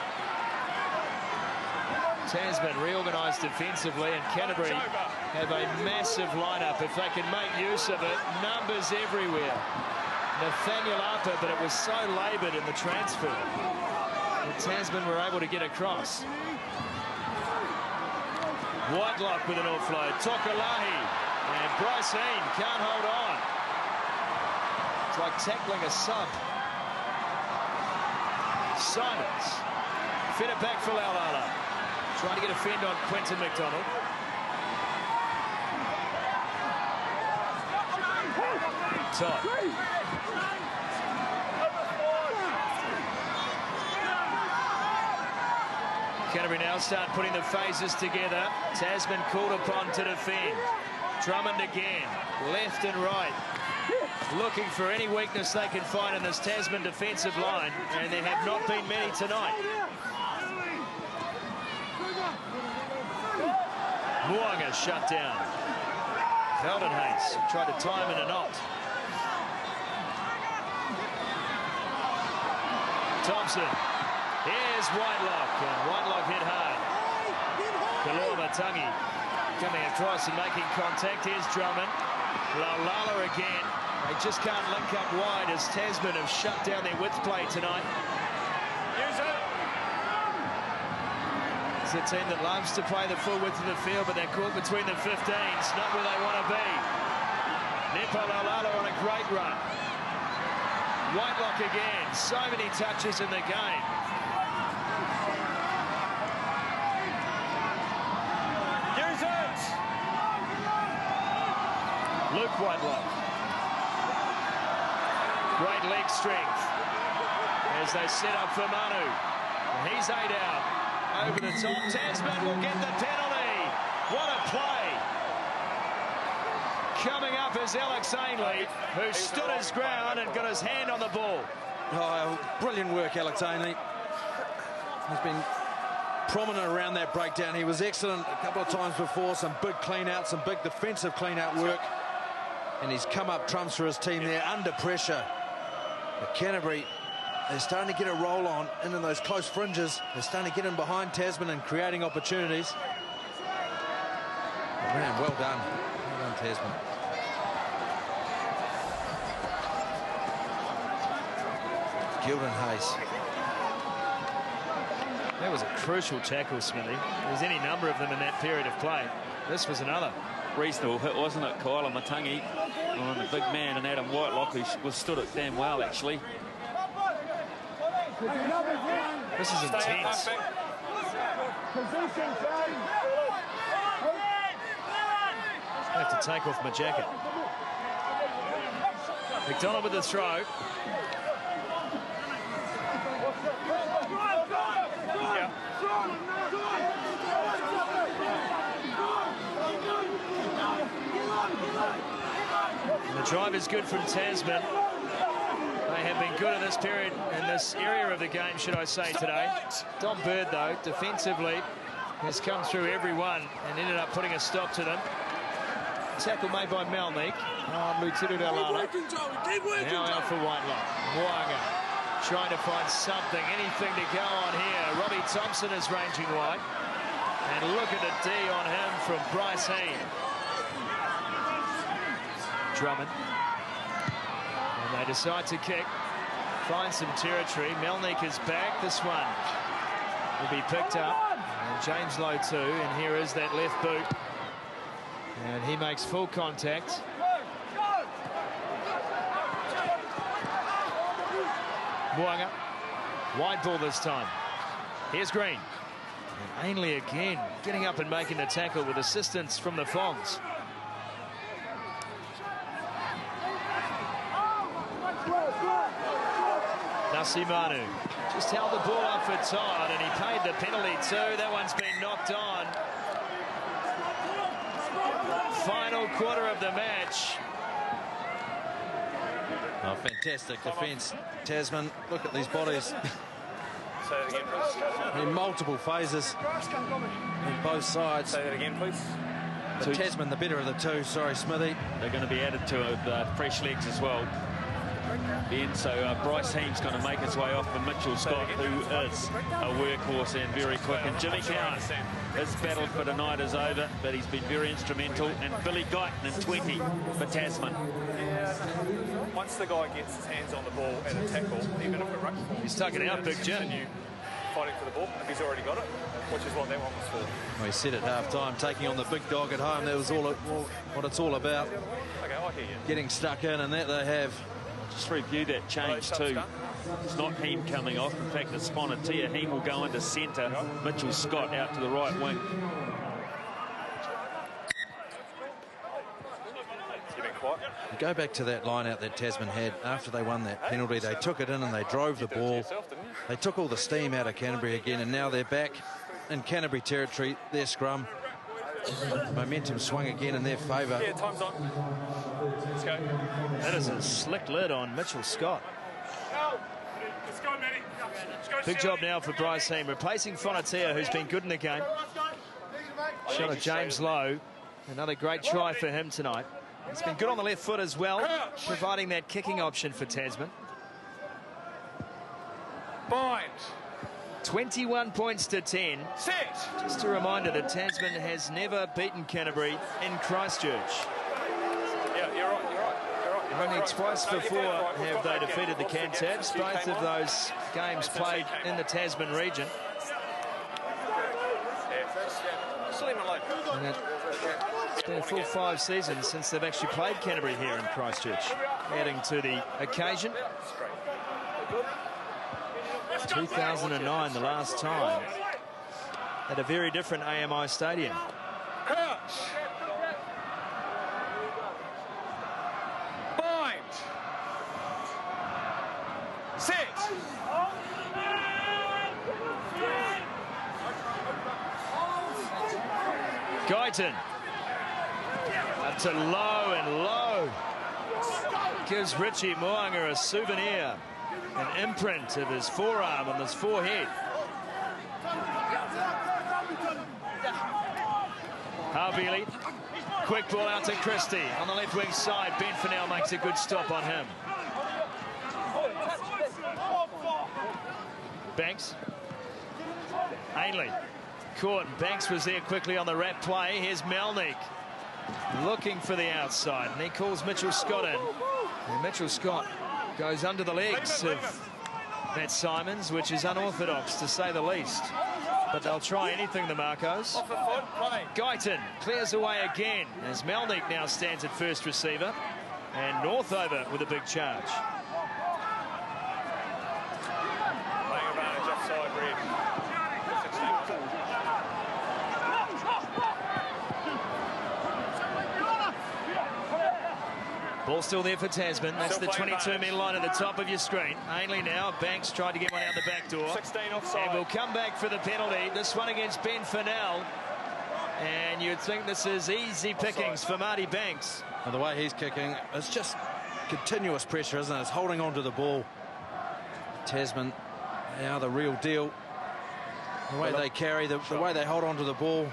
Speaker 1: Tasman reorganised defensively, and Canterbury have a massive lineup. If they can make use of it, numbers everywhere. Nathaniel Upper, but it was so laboured in the transfer that Tasman were able to get across. Whitelock with an offload. Tokalahi, and Bryce Hean can't hold on. It's like tackling a sub. Simons fed it back for Laulala. Trying to get a fend on Quentin McDonald. Todd. Canterbury now start putting the phases together. Tasman called upon to defend. Drummond again, left and right. Looking for any weakness they can find in this Tasman defensive line, and there have not been many tonight. Mo'unga shut down. Hayes tried to tie him in a knot. Thompson. Here's Whitelock, and Whitelock hit hard. Kalormatangi coming across and making contact. Here's Drummond. Laulala again. They just can't link up wide as Tasman have shut down their width play tonight. It's a team that loves to play the full width of the field, but they're caught between the 15s, not where they want to be. Nepo Laulala on a great run. Whitelock again, so many touches in the game.
Speaker 22: Use it!
Speaker 1: Luke Whitelock. Great leg strength as they set up for Manu. And he's 8 out. Over the top, Tasman will get the penalty. What a play. Coming up is Alex Ainley, who stood his ground and got his hand on the ball.
Speaker 4: Oh, brilliant work, Alex Ainley. He's been prominent around that breakdown. He was excellent a couple of times before. Some big clean-out, some big defensive clean-out work. And he's come up trumps for his team there under pressure. But Canterbury, they're starting to get a roll on into those close fringes. They're starting to get in behind Tasman and creating opportunities. Oh, man, well done. Well done, Tasman. Gilden Hayes.
Speaker 1: That was a crucial tackle, Smithy. There's any number of them in that period of play. This was another.
Speaker 3: Reasonable hit, wasn't it? Kalormatangi on the big man, and Adam Whitelock, who was stood it damn well, actually.
Speaker 1: This is intense. I have to take off my jacket. McDonald with the throw. And the drive is good from Tasman. They have been good in this period, in this area of the game, should I say, today. Dom Bird, though, defensively, has come through every one and ended up putting a stop to them. Tackle made by Melnick on Mutiru Dalala. Now out for Whitelock. Moanga trying to find something, anything to go on here. Robbie Thompson is ranging wide. And look at the D on him from Bryce Heem. Drummond. And they decide to kick. Find some territory. Melnick is back. This one will be picked up. And James Lowe too. And here is that left boot. And he makes full contact. Moanga. Wide ball this time. Here's Green. And Ainley again getting up and making the tackle with assistance from the Fongs. Nasimanu just held the ball up for Todd, and he paid the penalty too. That one's been knocked on. Final quarter of the match.
Speaker 4: Oh, fantastic defence, Tasman. Look at these bodies.
Speaker 22: Say that again, please.
Speaker 4: In multiple phases on both sides.
Speaker 22: Say that again, please.
Speaker 4: But Tasman, the better of the two. Sorry, Smithy.
Speaker 3: They're going to be added to fresh legs as well. So Bryce Heem's going to make his way off for Mitchell Scott, who is a workhorse and very quick. And Jimmy Cowan, his battle for tonight is over, but he's been very instrumental. And Billy Guyton in 20 for Tasman.
Speaker 22: Once the guy gets his hands on the ball and a tackle, even if it runs,
Speaker 1: he's tugging out, Big Jim.
Speaker 22: Fighting for the ball if he's already got it, which is what that one was for.
Speaker 4: Well, he said at half-time, taking on the big dog at home. That was all what it's all about.
Speaker 22: Okay, I hear you.
Speaker 4: Getting stuck in, and that they have.
Speaker 3: Just review that change too. It's not Heem coming off. In fact, it's Sponatia. Heem will go into centre. Mitchell Scott out to the right wing.
Speaker 4: You go back to that line out that Tasman had after they won that penalty. They took it in and they drove the ball. They took all the steam out of Canterbury again, and now they're back in Canterbury territory. Their scrum. Momentum swung again in their favour.
Speaker 22: Yeah, time's on. Let's go.
Speaker 1: That is a slick lid on Mitchell Scott.
Speaker 22: Let's go, Matty.
Speaker 1: Big job now for Bryce Heem, replacing Fonatia, who's been good in the game. Shot of James Lowe Another great try for him tonight. He's been good on the left foot as well, providing that kicking option for Tasman.
Speaker 22: Bind.
Speaker 1: 21 points to 10.
Speaker 22: Set.
Speaker 1: Just a reminder that Tasman has never beaten Canterbury in Christchurch.
Speaker 22: Yeah, you're right.
Speaker 1: Only twice before have they defeated the Cantabs. Both of those games played in the Tasman region. And it's been a full 5 seasons since they've actually played Canterbury here in Christchurch, adding to the occasion. 2009, the last time, at a very different AMI stadium.
Speaker 22: Bind. Set.
Speaker 1: Guyton up to low and low. Gives Richie Moanga a souvenir, an imprint of his forearm on his forehead. Harvey, quick ball out to Christie on the left wing side. Ben Fennell makes a good stop on him. Banks. Ainley. Caught. Banks was there quickly on the wrap play. Here's Melnick looking for the outside, and he calls Mitchell Scott in. And Mitchell Scott goes under the legs of Matt Simons, which is unorthodox to say the least. But they'll try anything, the Marcos. Guyton clears away again as Melnick now stands at first receiver, and Northover with a big charge.
Speaker 22: Playing advantage offside, Red.
Speaker 1: Ball still there for Tasman. That's the 22-metre line at the top of your screen. Ainley now. Banks tried to get one out the back door.
Speaker 22: 16 offside.
Speaker 1: And will come back for the penalty. This one against Ben Fennell. And you'd think this is easy pickings for Marty Banks.
Speaker 4: And the way he's kicking, it's just continuous pressure, isn't it? It's holding on to the ball. Tasman, they are the real deal. The way they carry, the way they hold on to the ball,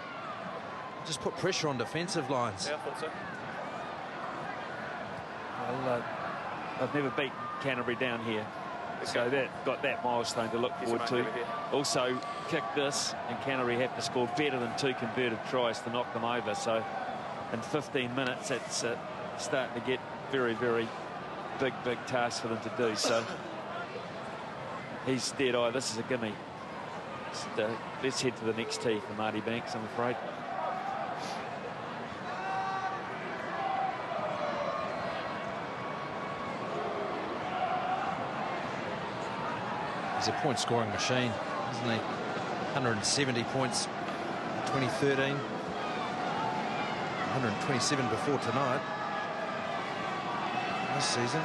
Speaker 4: just put pressure on defensive lines.
Speaker 22: Yeah, I thought so.
Speaker 3: Well, they've never beaten Canterbury down here, so that got that milestone to look forward to. Also, kick this, and Canterbury have to score better than 2 converted tries to knock them over. So, in 15 minutes, it's starting to get very, very big task for them to do. So, he's dead-eye. This is a gimme. Let's head to the next tee for Marty Banks, I'm afraid.
Speaker 4: He's a point-scoring machine, isn't he? 170 points in 2013. 127 before tonight. This season.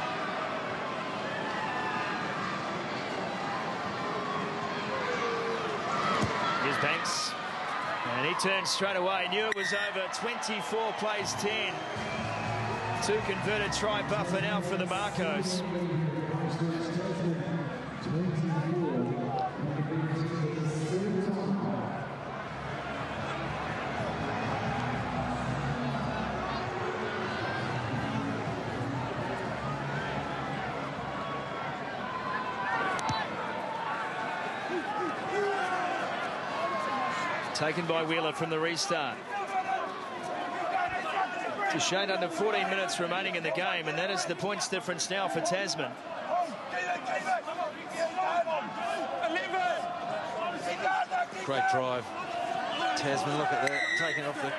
Speaker 1: Here's Banks. And he turns straight away. Knew it was over. 24 plays 10. 2 converted try buffer now for the Marcos. Taken by Wheeler from the restart. It's a shade under 14 minutes remaining in the game, and that is the points difference now for Tasman.
Speaker 4: Great drive. Tasman, look at that, taking off the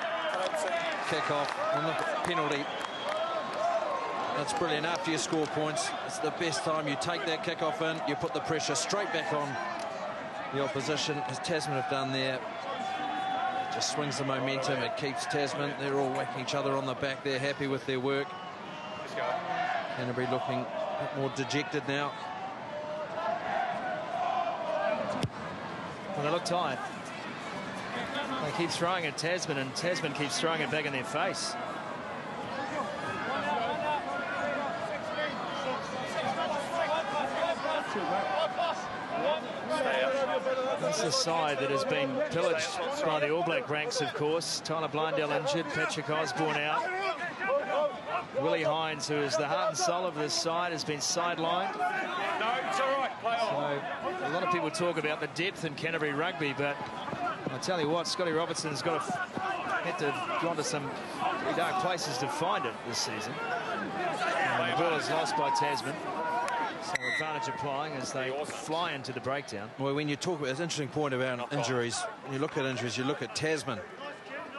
Speaker 4: kick-off, and look at the penalty. That's brilliant. After you score points, it's the best time. You take that kick-off in, you put the pressure straight back on the opposition, as Tasman have done there. Just swings the momentum. It keeps Tasman. They're all whacking each other on the back. They're happy with their work. Canterbury looking a bit more dejected now.
Speaker 1: Well, they look tired. They keep throwing at Tasman, and Tasman keeps throwing it back in their face. That's a side that has been pillaged by the All Black ranks, of course. Tyler Blundell injured, Patrick Osborne out. Willie Hines, who is the heart and soul of this side, has been sidelined.
Speaker 22: No, it's all right. Play on.
Speaker 1: So a lot of people talk about the depth in Canterbury rugby, but I tell you what, Scotty Robertson's got to had to gone to some pretty dark places to find it this season. And the ball is lost by Tasman. So advantage applying as they fly into the breakdown.
Speaker 4: Well, when you talk about, it's an interesting point about injuries. When you look at injuries, you look at Tasman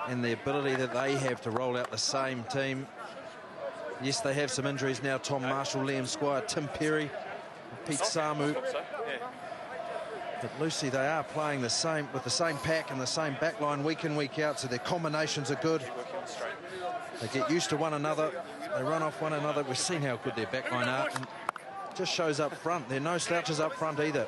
Speaker 4: and the ability that they have to roll out the same team. Yes, they have some injuries now. Tom Marshall, Liam Squire, Tim Perry, Pete Samu. But Lucy, they are playing the same with the same pack and the same backline week in, week out, so their combinations are good. They get used to one another. They run off one another. We've seen how good their backline are. And it just shows up front. There are no slouches up front either.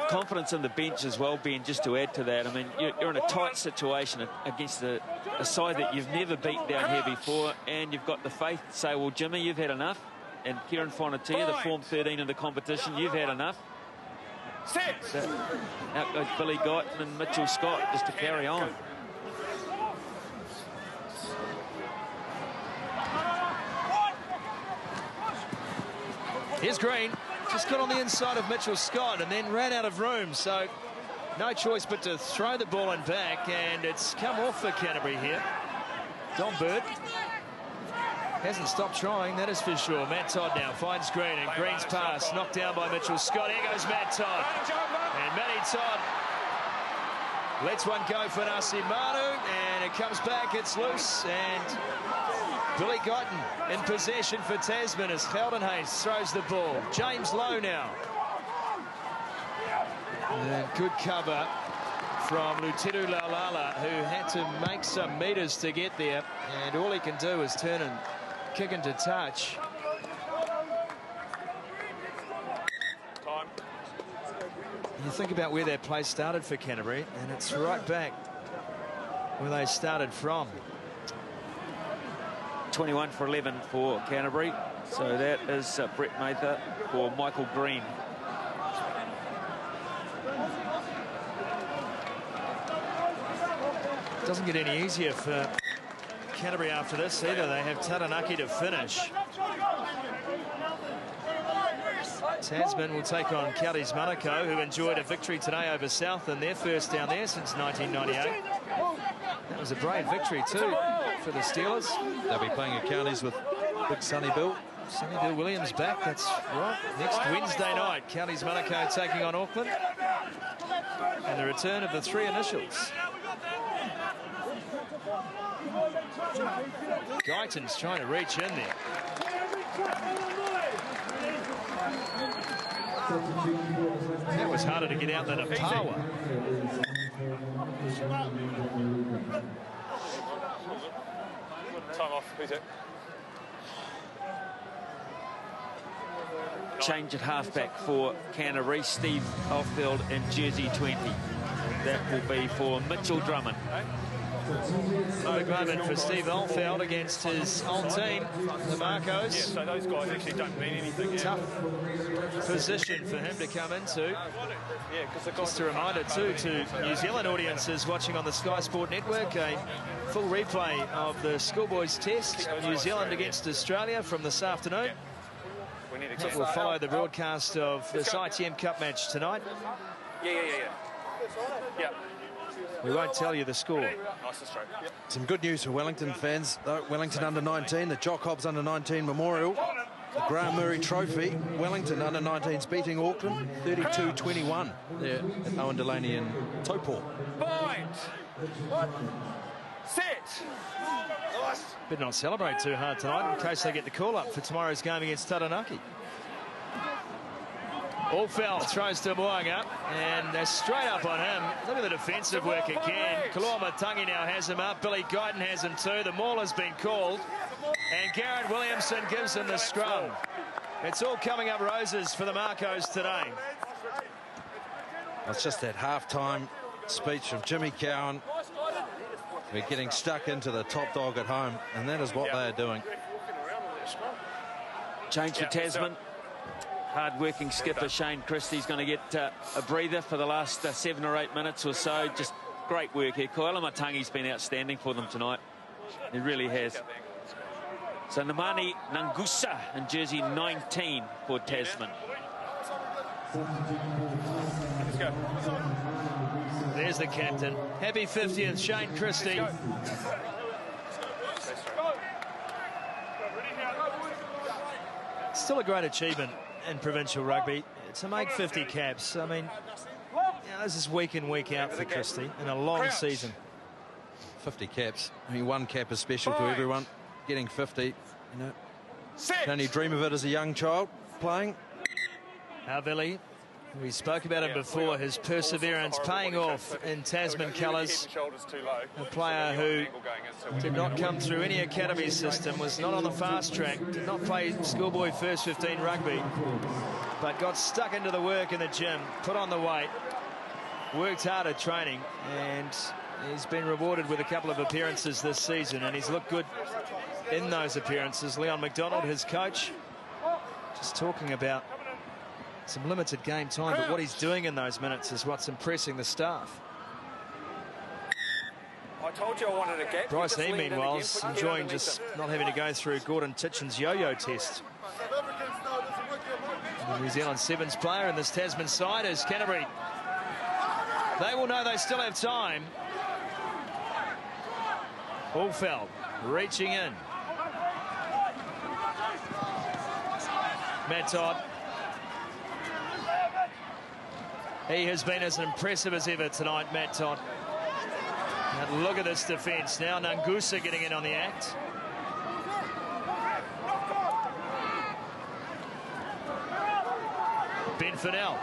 Speaker 3: Confidence in the bench as well, Ben, just to add to that. I mean, you're in a tight situation against a side that you've never beaten down here before, and you've got the faith to say, well, Jimmy, you've had enough. And Kieran Fonatia, the Form 13 in the competition, you've had enough. So out goes Billy Guyton and Mitchell Scott just to carry on.
Speaker 1: Here's Green, just got on the inside of Mitchell Scott and then ran out of room, so no choice but to throw the ball in back, and it's come off for Canterbury here. Don Bird hasn't stopped trying, that is for sure. Matt Todd now finds Green, and Green's pass knocked down by Mitchell Scott. Here goes Matt Todd, and Matty Todd lets one go for Nasi Manu, and it comes back, it's loose, and Billy Guyton in possession for Tasman as Sheldon Hayes throws the ball. James Lowe now. And good cover from Luteru Laulala, who had to make some metres to get there, and all he can do is turn and kick into touch.
Speaker 22: Time.
Speaker 1: You think about where that play started for Canterbury, and it's right back where they started from.
Speaker 3: 21 for 11 for Canterbury. So that is Brett Mather for Michael Green.
Speaker 1: Doesn't get any easier for Canterbury after this either. They have Taranaki to finish. Tasman will take on Kelly's Manukau, who enjoyed a victory today over South in their first down there since 1998. That was a brave victory too for the Steelers.
Speaker 4: They'll be playing at Counties with Big Sonny Bill.
Speaker 1: Sonny Bill Williams back, that's right. Next Wednesday night, Counties Manukau taking on Auckland. And the return of the three initials. Guyton's trying to reach in there. That was harder to get out than a power.
Speaker 22: Time off, who's it?
Speaker 3: Change at halfback for Canterbury. Steve Alfeld in jersey 20. That will be for Mitchell Drummond.
Speaker 1: Big moment for Steve Alfeld against his old team, the Marcos.
Speaker 22: Yeah, so those guys actually don't mean anything.
Speaker 1: Tough position for him to come into. Just a reminder too to New Zealand audiences watching on the Sky Sport Network, a full replay of the Schoolboys Test, New Zealand against Australia from this afternoon. That will follow the broadcast of this ITM Cup match tonight.
Speaker 22: Yeah.
Speaker 1: We won't tell you the score.
Speaker 22: Nice and straight.
Speaker 4: Some good news for Wellington fans. Wellington under-19, the Jock Hobbs under-19 Memorial, the Graham Murray Trophy. Wellington under-19s beating Auckland 32-21 there at Owen Delaney and Taupo.
Speaker 22: Bind. Set.
Speaker 1: Better not celebrate too hard tonight in case they get the call-up for tomorrow's game against Taranaki. Alfeld throws to Moanga, and they're straight up on him. Look at the defensive work again. Kalua Matangi now has him up. Billy Guyton has him too. The maul has been called, and Garrett Williamson gives him the scrum. It's all coming up roses for the Marcos today.
Speaker 4: It's just that half-time speech from Jimmy Cowan. We're getting stuck into the top dog at home, and that is what they are doing.
Speaker 3: Change for Tasman. Hard-working skipper Shane Christie's going to get a breather for the last 7 or 8 minutes or so. Just great work here. Koala Matangi's been outstanding for them tonight. He really has. So Namani Nangusa in jersey 19 for Tasman.
Speaker 22: Let's go.
Speaker 1: There's the captain. Happy 50th, Shane Christie. Still a great achievement in provincial rugby to make 50 caps. I mean, this is week in, week out for Christie in a long season.
Speaker 4: 50 caps. I mean, one cap is special to everyone. Getting 50, you know, can only dream of it as a young child playing.
Speaker 1: Havili, we spoke about him before, his perseverance paying off in Tasman colours. A player who did not come through any academy system, was not on the fast track, did not play schoolboy first 15 rugby, but got stuck into the work in the gym, put on the weight, worked hard at training, and he's been rewarded with a couple of appearances this season, and he's looked good in those appearances. Leon McDonald, his coach, just talking about some limited game time, but what he's doing in those minutes is what's impressing the staff.
Speaker 22: I told you I wanted a gap.
Speaker 1: Bryce Heem, meanwhile, is enjoying just not having to go through Gordon Titchen's yo-yo test. The New Zealand Sevens player in this Tasman side is Canterbury. They will know they still have time. Allfeld reaching in. Matt Todd. He has been as impressive as ever tonight, Matt Todd. And look at this defence. Now Nangusa getting in on the act. Ben Fennell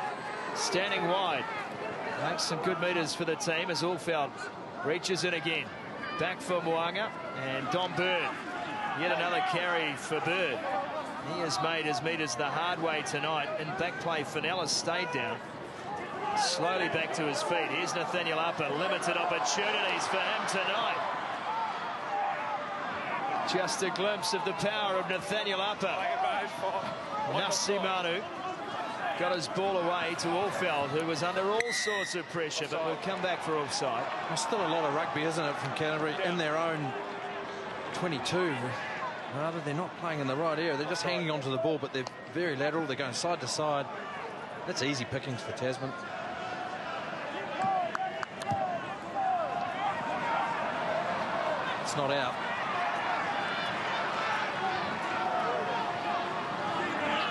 Speaker 1: standing wide. Makes some good metres for the team as Allfeld reaches in again. Back for Moanga and Don Bird. Yet another carry for Bird. He has made his metres the hard way tonight. In back play, Fennell has stayed down. Slowly back to his feet. Here's Nathaniel Upper. Limited opportunities for him tonight. Just a glimpse of the power of Nathaniel Upper. Nasimanu got his ball away to Allfeld, who was under all sorts of pressure, but will come back for offside.
Speaker 4: There's still a lot of rugby, isn't it, from Canterbury in their own 22. Rather, they're not playing in the right area. They're just hanging onto the ball, but they're very lateral. They're going side to side. That's easy pickings for Tasman. It's not out.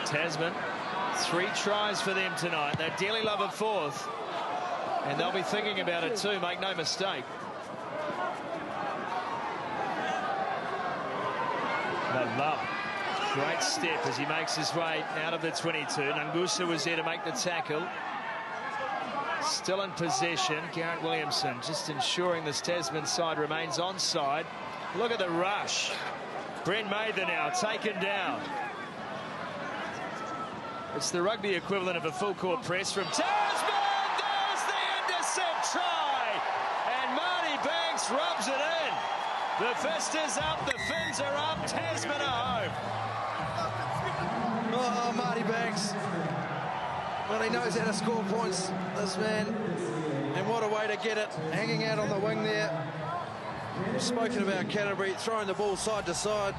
Speaker 1: Tasman, 3 tries for them tonight. They dearly love a 4th, and they'll be thinking about it too, make no mistake. Love, great step as he makes his way out of the 22. Nangusa was there to make the tackle. Still in possession, Garrett Williamson just ensuring this Tasman side remains onside. Look at the rush. Brent Mather now taken down. It's the rugby equivalent of a full court press from Tasman. There's the intercept try, and Marty Banks rubs it in. The fist is up, the fins are up, Tasman are home.
Speaker 4: Oh, Marty Banks. Well, he knows how to score points, this man. And what a way to get it, hanging out on the wing there. We've spoken about Canterbury throwing the ball side to side.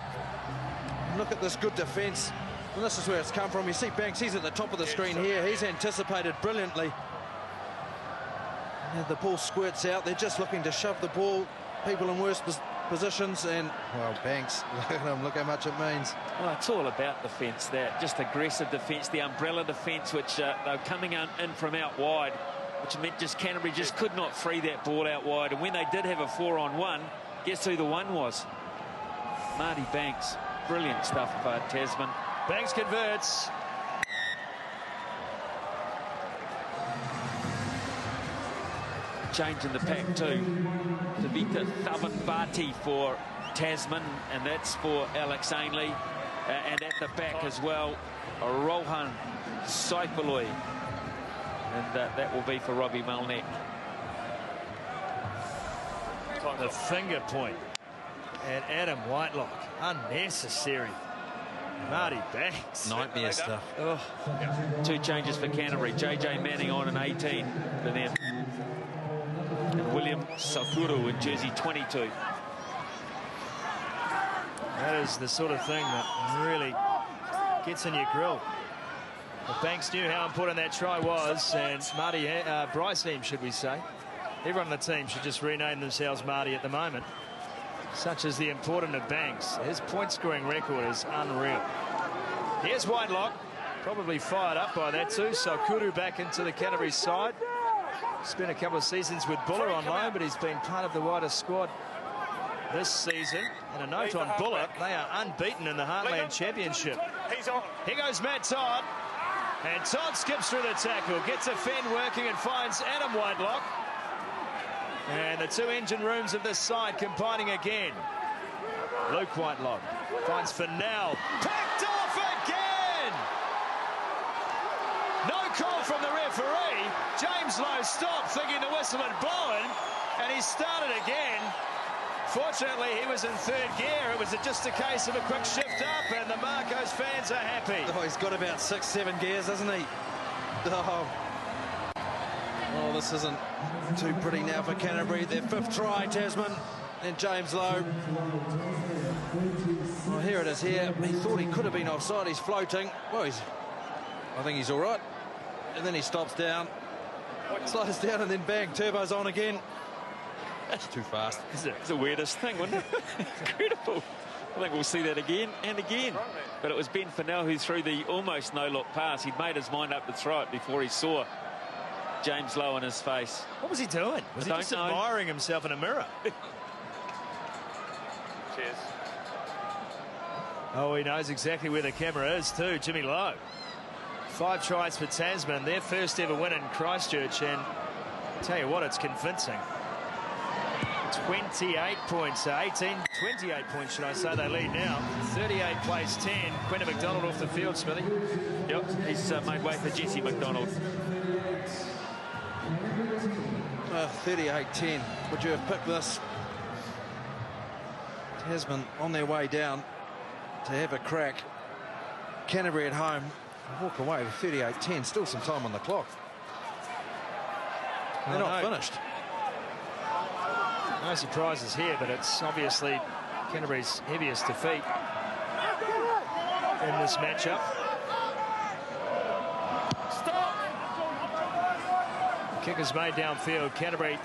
Speaker 4: Look at this good defence. And this is where it's come from. You see Banks, he's at the top of the screen here. He's anticipated brilliantly. And the ball squirts out. They're just looking to shove the ball. People in worse positions, and well, Banks, look at him, look how much it means.
Speaker 3: Well, it's all about defence, that just aggressive defence, the umbrella defence, which they're coming in from out wide, which meant just Canterbury just could not free that ball out wide. And when they did have a 4-on-1, guess who the one was? Marty Banks. Brilliant stuff by Tasman.
Speaker 1: Banks converts.
Speaker 3: Change in the pack too. Tavita Thavanvati for Tasman, and that's for Alex Ainley. And at the back as well, Rohan Saipaloi. And that will be for Robbie Melnick.
Speaker 1: The finger point. And Adam Whitelock, unnecessary. Marty Banks.
Speaker 4: Nightmare stuff.
Speaker 3: Oh. 2 changes for Canterbury. JJ Manning on in 18 for them. And William Sakuru in jersey 22.
Speaker 1: That is the sort of thing that really gets in your grill. But Banks knew how important that try was, and Marty, Bryce team, should we say. Everyone on the team should just rename themselves Marty at the moment. Such as the importance of Banks. His point-scoring record is unreal. Here's Whitelock, probably fired up by that too. So Kuru back into the Canterbury side. Spent a couple of seasons with Buller on loan, but he's been part of the wider squad this season. And a note on Buller, they are unbeaten in the Heartland Championship. Here goes Matt Todd. And Todd skips through the tackle, gets a fend working and finds Adam Whitelock. And the 2 engine rooms of this side combining again. Luke Whitelock finds Fennell. Picked off again! No call from the referee. James Lowe stopped thinking the whistle had blown, and he started again. Fortunately, he was in 3rd gear. It was just a case of a quick shift up, and the Marcos fans are happy.
Speaker 4: Oh, he's got about 6, 7 gears, hasn't he? Oh, this isn't too pretty now for Canterbury. Their 5th try, Tasman, and James Lowe. Well, here it is here. He thought he could have been offside. He's floating. Well, I think he's all right. And then he stops down, slows down, and then bang, turbo's on again. That's too fast.
Speaker 3: It's the weirdest thing, wasn't it? Incredible. I think we'll see that again and again. But it was Ben Fennell who threw the almost no-look pass. He'd made his mind up to throw it before he saw James Lowe in his face.
Speaker 1: What was he doing? Was he just admiring himself in a mirror?
Speaker 22: Cheers.
Speaker 1: Oh, he knows exactly where the camera is too, Jimmy Lowe. 5 tries for Tasman, their first ever win in Christchurch, and I'll tell you what, it's convincing. 28 points, 28 points, should I say, they lead now. 38 plays 10. Quentin McDonald off the field, Smithy.
Speaker 3: Yep, he's made way for Jesse McDonald.
Speaker 4: 38-10. Would you have picked this? Tasman on their way down to have a crack. Canterbury at home walk away with 38-10. Still some time on the clock. They're not finished.
Speaker 1: No surprises here, but it's obviously Canterbury's heaviest defeat in this matchup. Kick is made downfield. Canterbury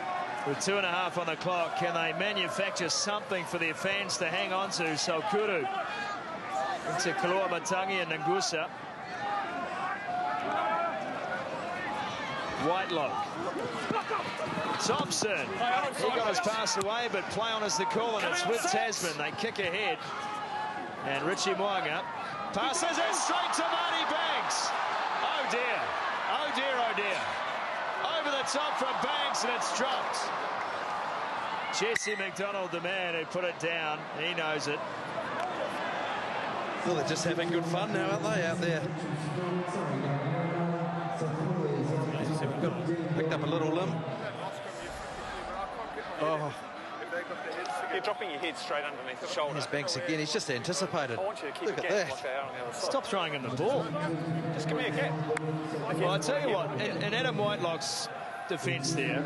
Speaker 1: with 2.5 on the clock. Can they manufacture something for their fans to hang on to? So Kuru into Kalua Matangi and Ngusa. Whitelock. Thompson. He got his pass away, but play on is the call, and it's with Tasman. They kick ahead. And Richie Mwanga passes it straight to Marty Banks. Oh dear. Oh dear, oh dear. Over the top from Banks, and it's dropped. Jesse McDonald, the man who put it down. He knows it.
Speaker 4: Well, they're just having good fun now, aren't they, out there? Picked up a little limb. Oh.
Speaker 22: You're dropping your head straight underneath the shoulder.
Speaker 4: There's Banks again. He's just anticipated.
Speaker 22: I want you to keep
Speaker 4: Look
Speaker 22: a
Speaker 4: at
Speaker 22: gap
Speaker 4: that.
Speaker 22: like they are on the other side.
Speaker 1: Stop throwing him the ball.
Speaker 22: Just give me a gap.
Speaker 1: Well, I tell you what, in Adam Whitelock's defence there,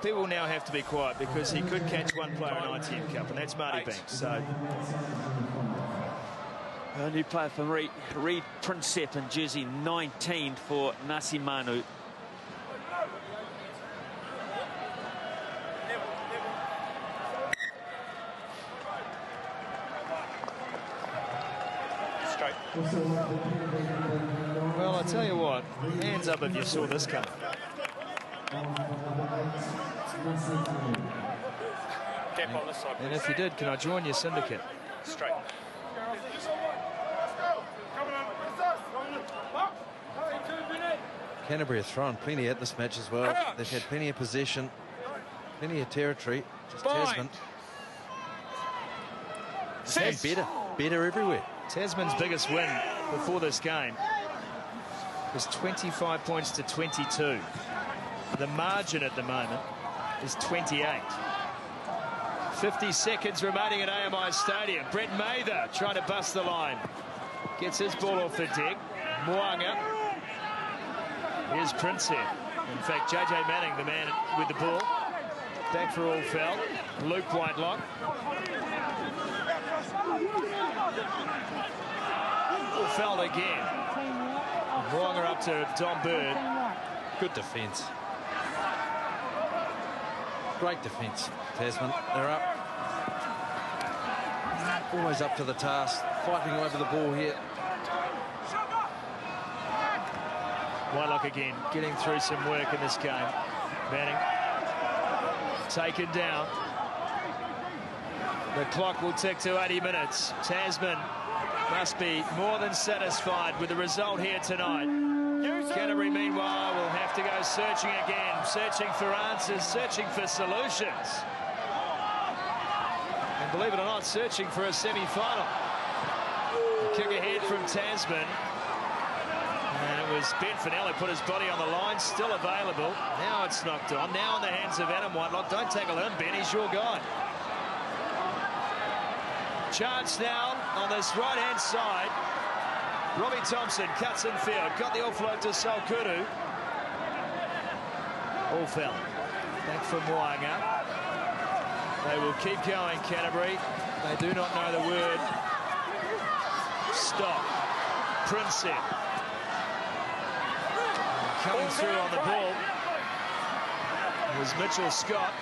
Speaker 1: people now have to be quiet because he could catch one player in ITM Cup, and that's Marty Banks. So
Speaker 3: a new player for Reed Prinsep in jersey 19 for Nasimanu.
Speaker 1: Well, I tell you what, hands up if you saw this coming.
Speaker 22: Gap on this side.
Speaker 1: And if you did, can I join your syndicate?
Speaker 22: Straight.
Speaker 4: Canterbury have thrown plenty at this match as well. They've had plenty of possession, plenty of territory. Just Tasman. Better everywhere.
Speaker 1: Tasman's biggest win before this game was 25 points to 22. The margin at the moment is 28. 50 seconds remaining at AMI Stadium. Brett Mather trying to bust the line. Gets his ball off the deck. Moanga. Here's Princep. In fact, JJ Manning, the man with the ball. Back for Allfeld. Luke Whitelock. Allfeld again. Moanga up to Dom Bird.
Speaker 4: Good defence. Great defence, Tasman. They're up. Always up to the task. Fighting over the ball here.
Speaker 1: Whitelock again, getting through some work in this game. Manning taken down. The clock will tick to 80 minutes. Tasman must be more than satisfied with the result here tonight. Canterbury, meanwhile, will have to go searching again, searching for answers, searching for solutions. And believe it or not, searching for a semi-final. Kick ahead from Tasman. And it was Ben Finelli put his body on the line, still available. Now it's knocked on. Now in the hands of Adam Whitelock. Don't tackle him, Ben, he's your guy. Chance now on this right-hand side. Robbie Thompson cuts in field. Got the offload to Salkuru. Allfeld. Back from Moanga. They will keep going, Canterbury. They do not know the word stop. Princep. Coming through on the ball was Mitchell Scott.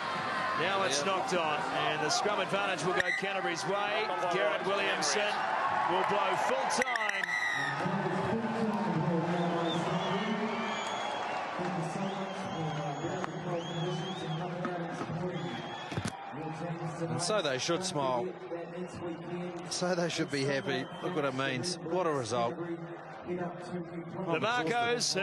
Speaker 1: Now it's knocked on, and the scrum advantage will go Canterbury's way. Garrett Williamson will blow full time.
Speaker 4: And so they should smile. So they should be happy. Look what it means. What a result.
Speaker 1: The Marcos have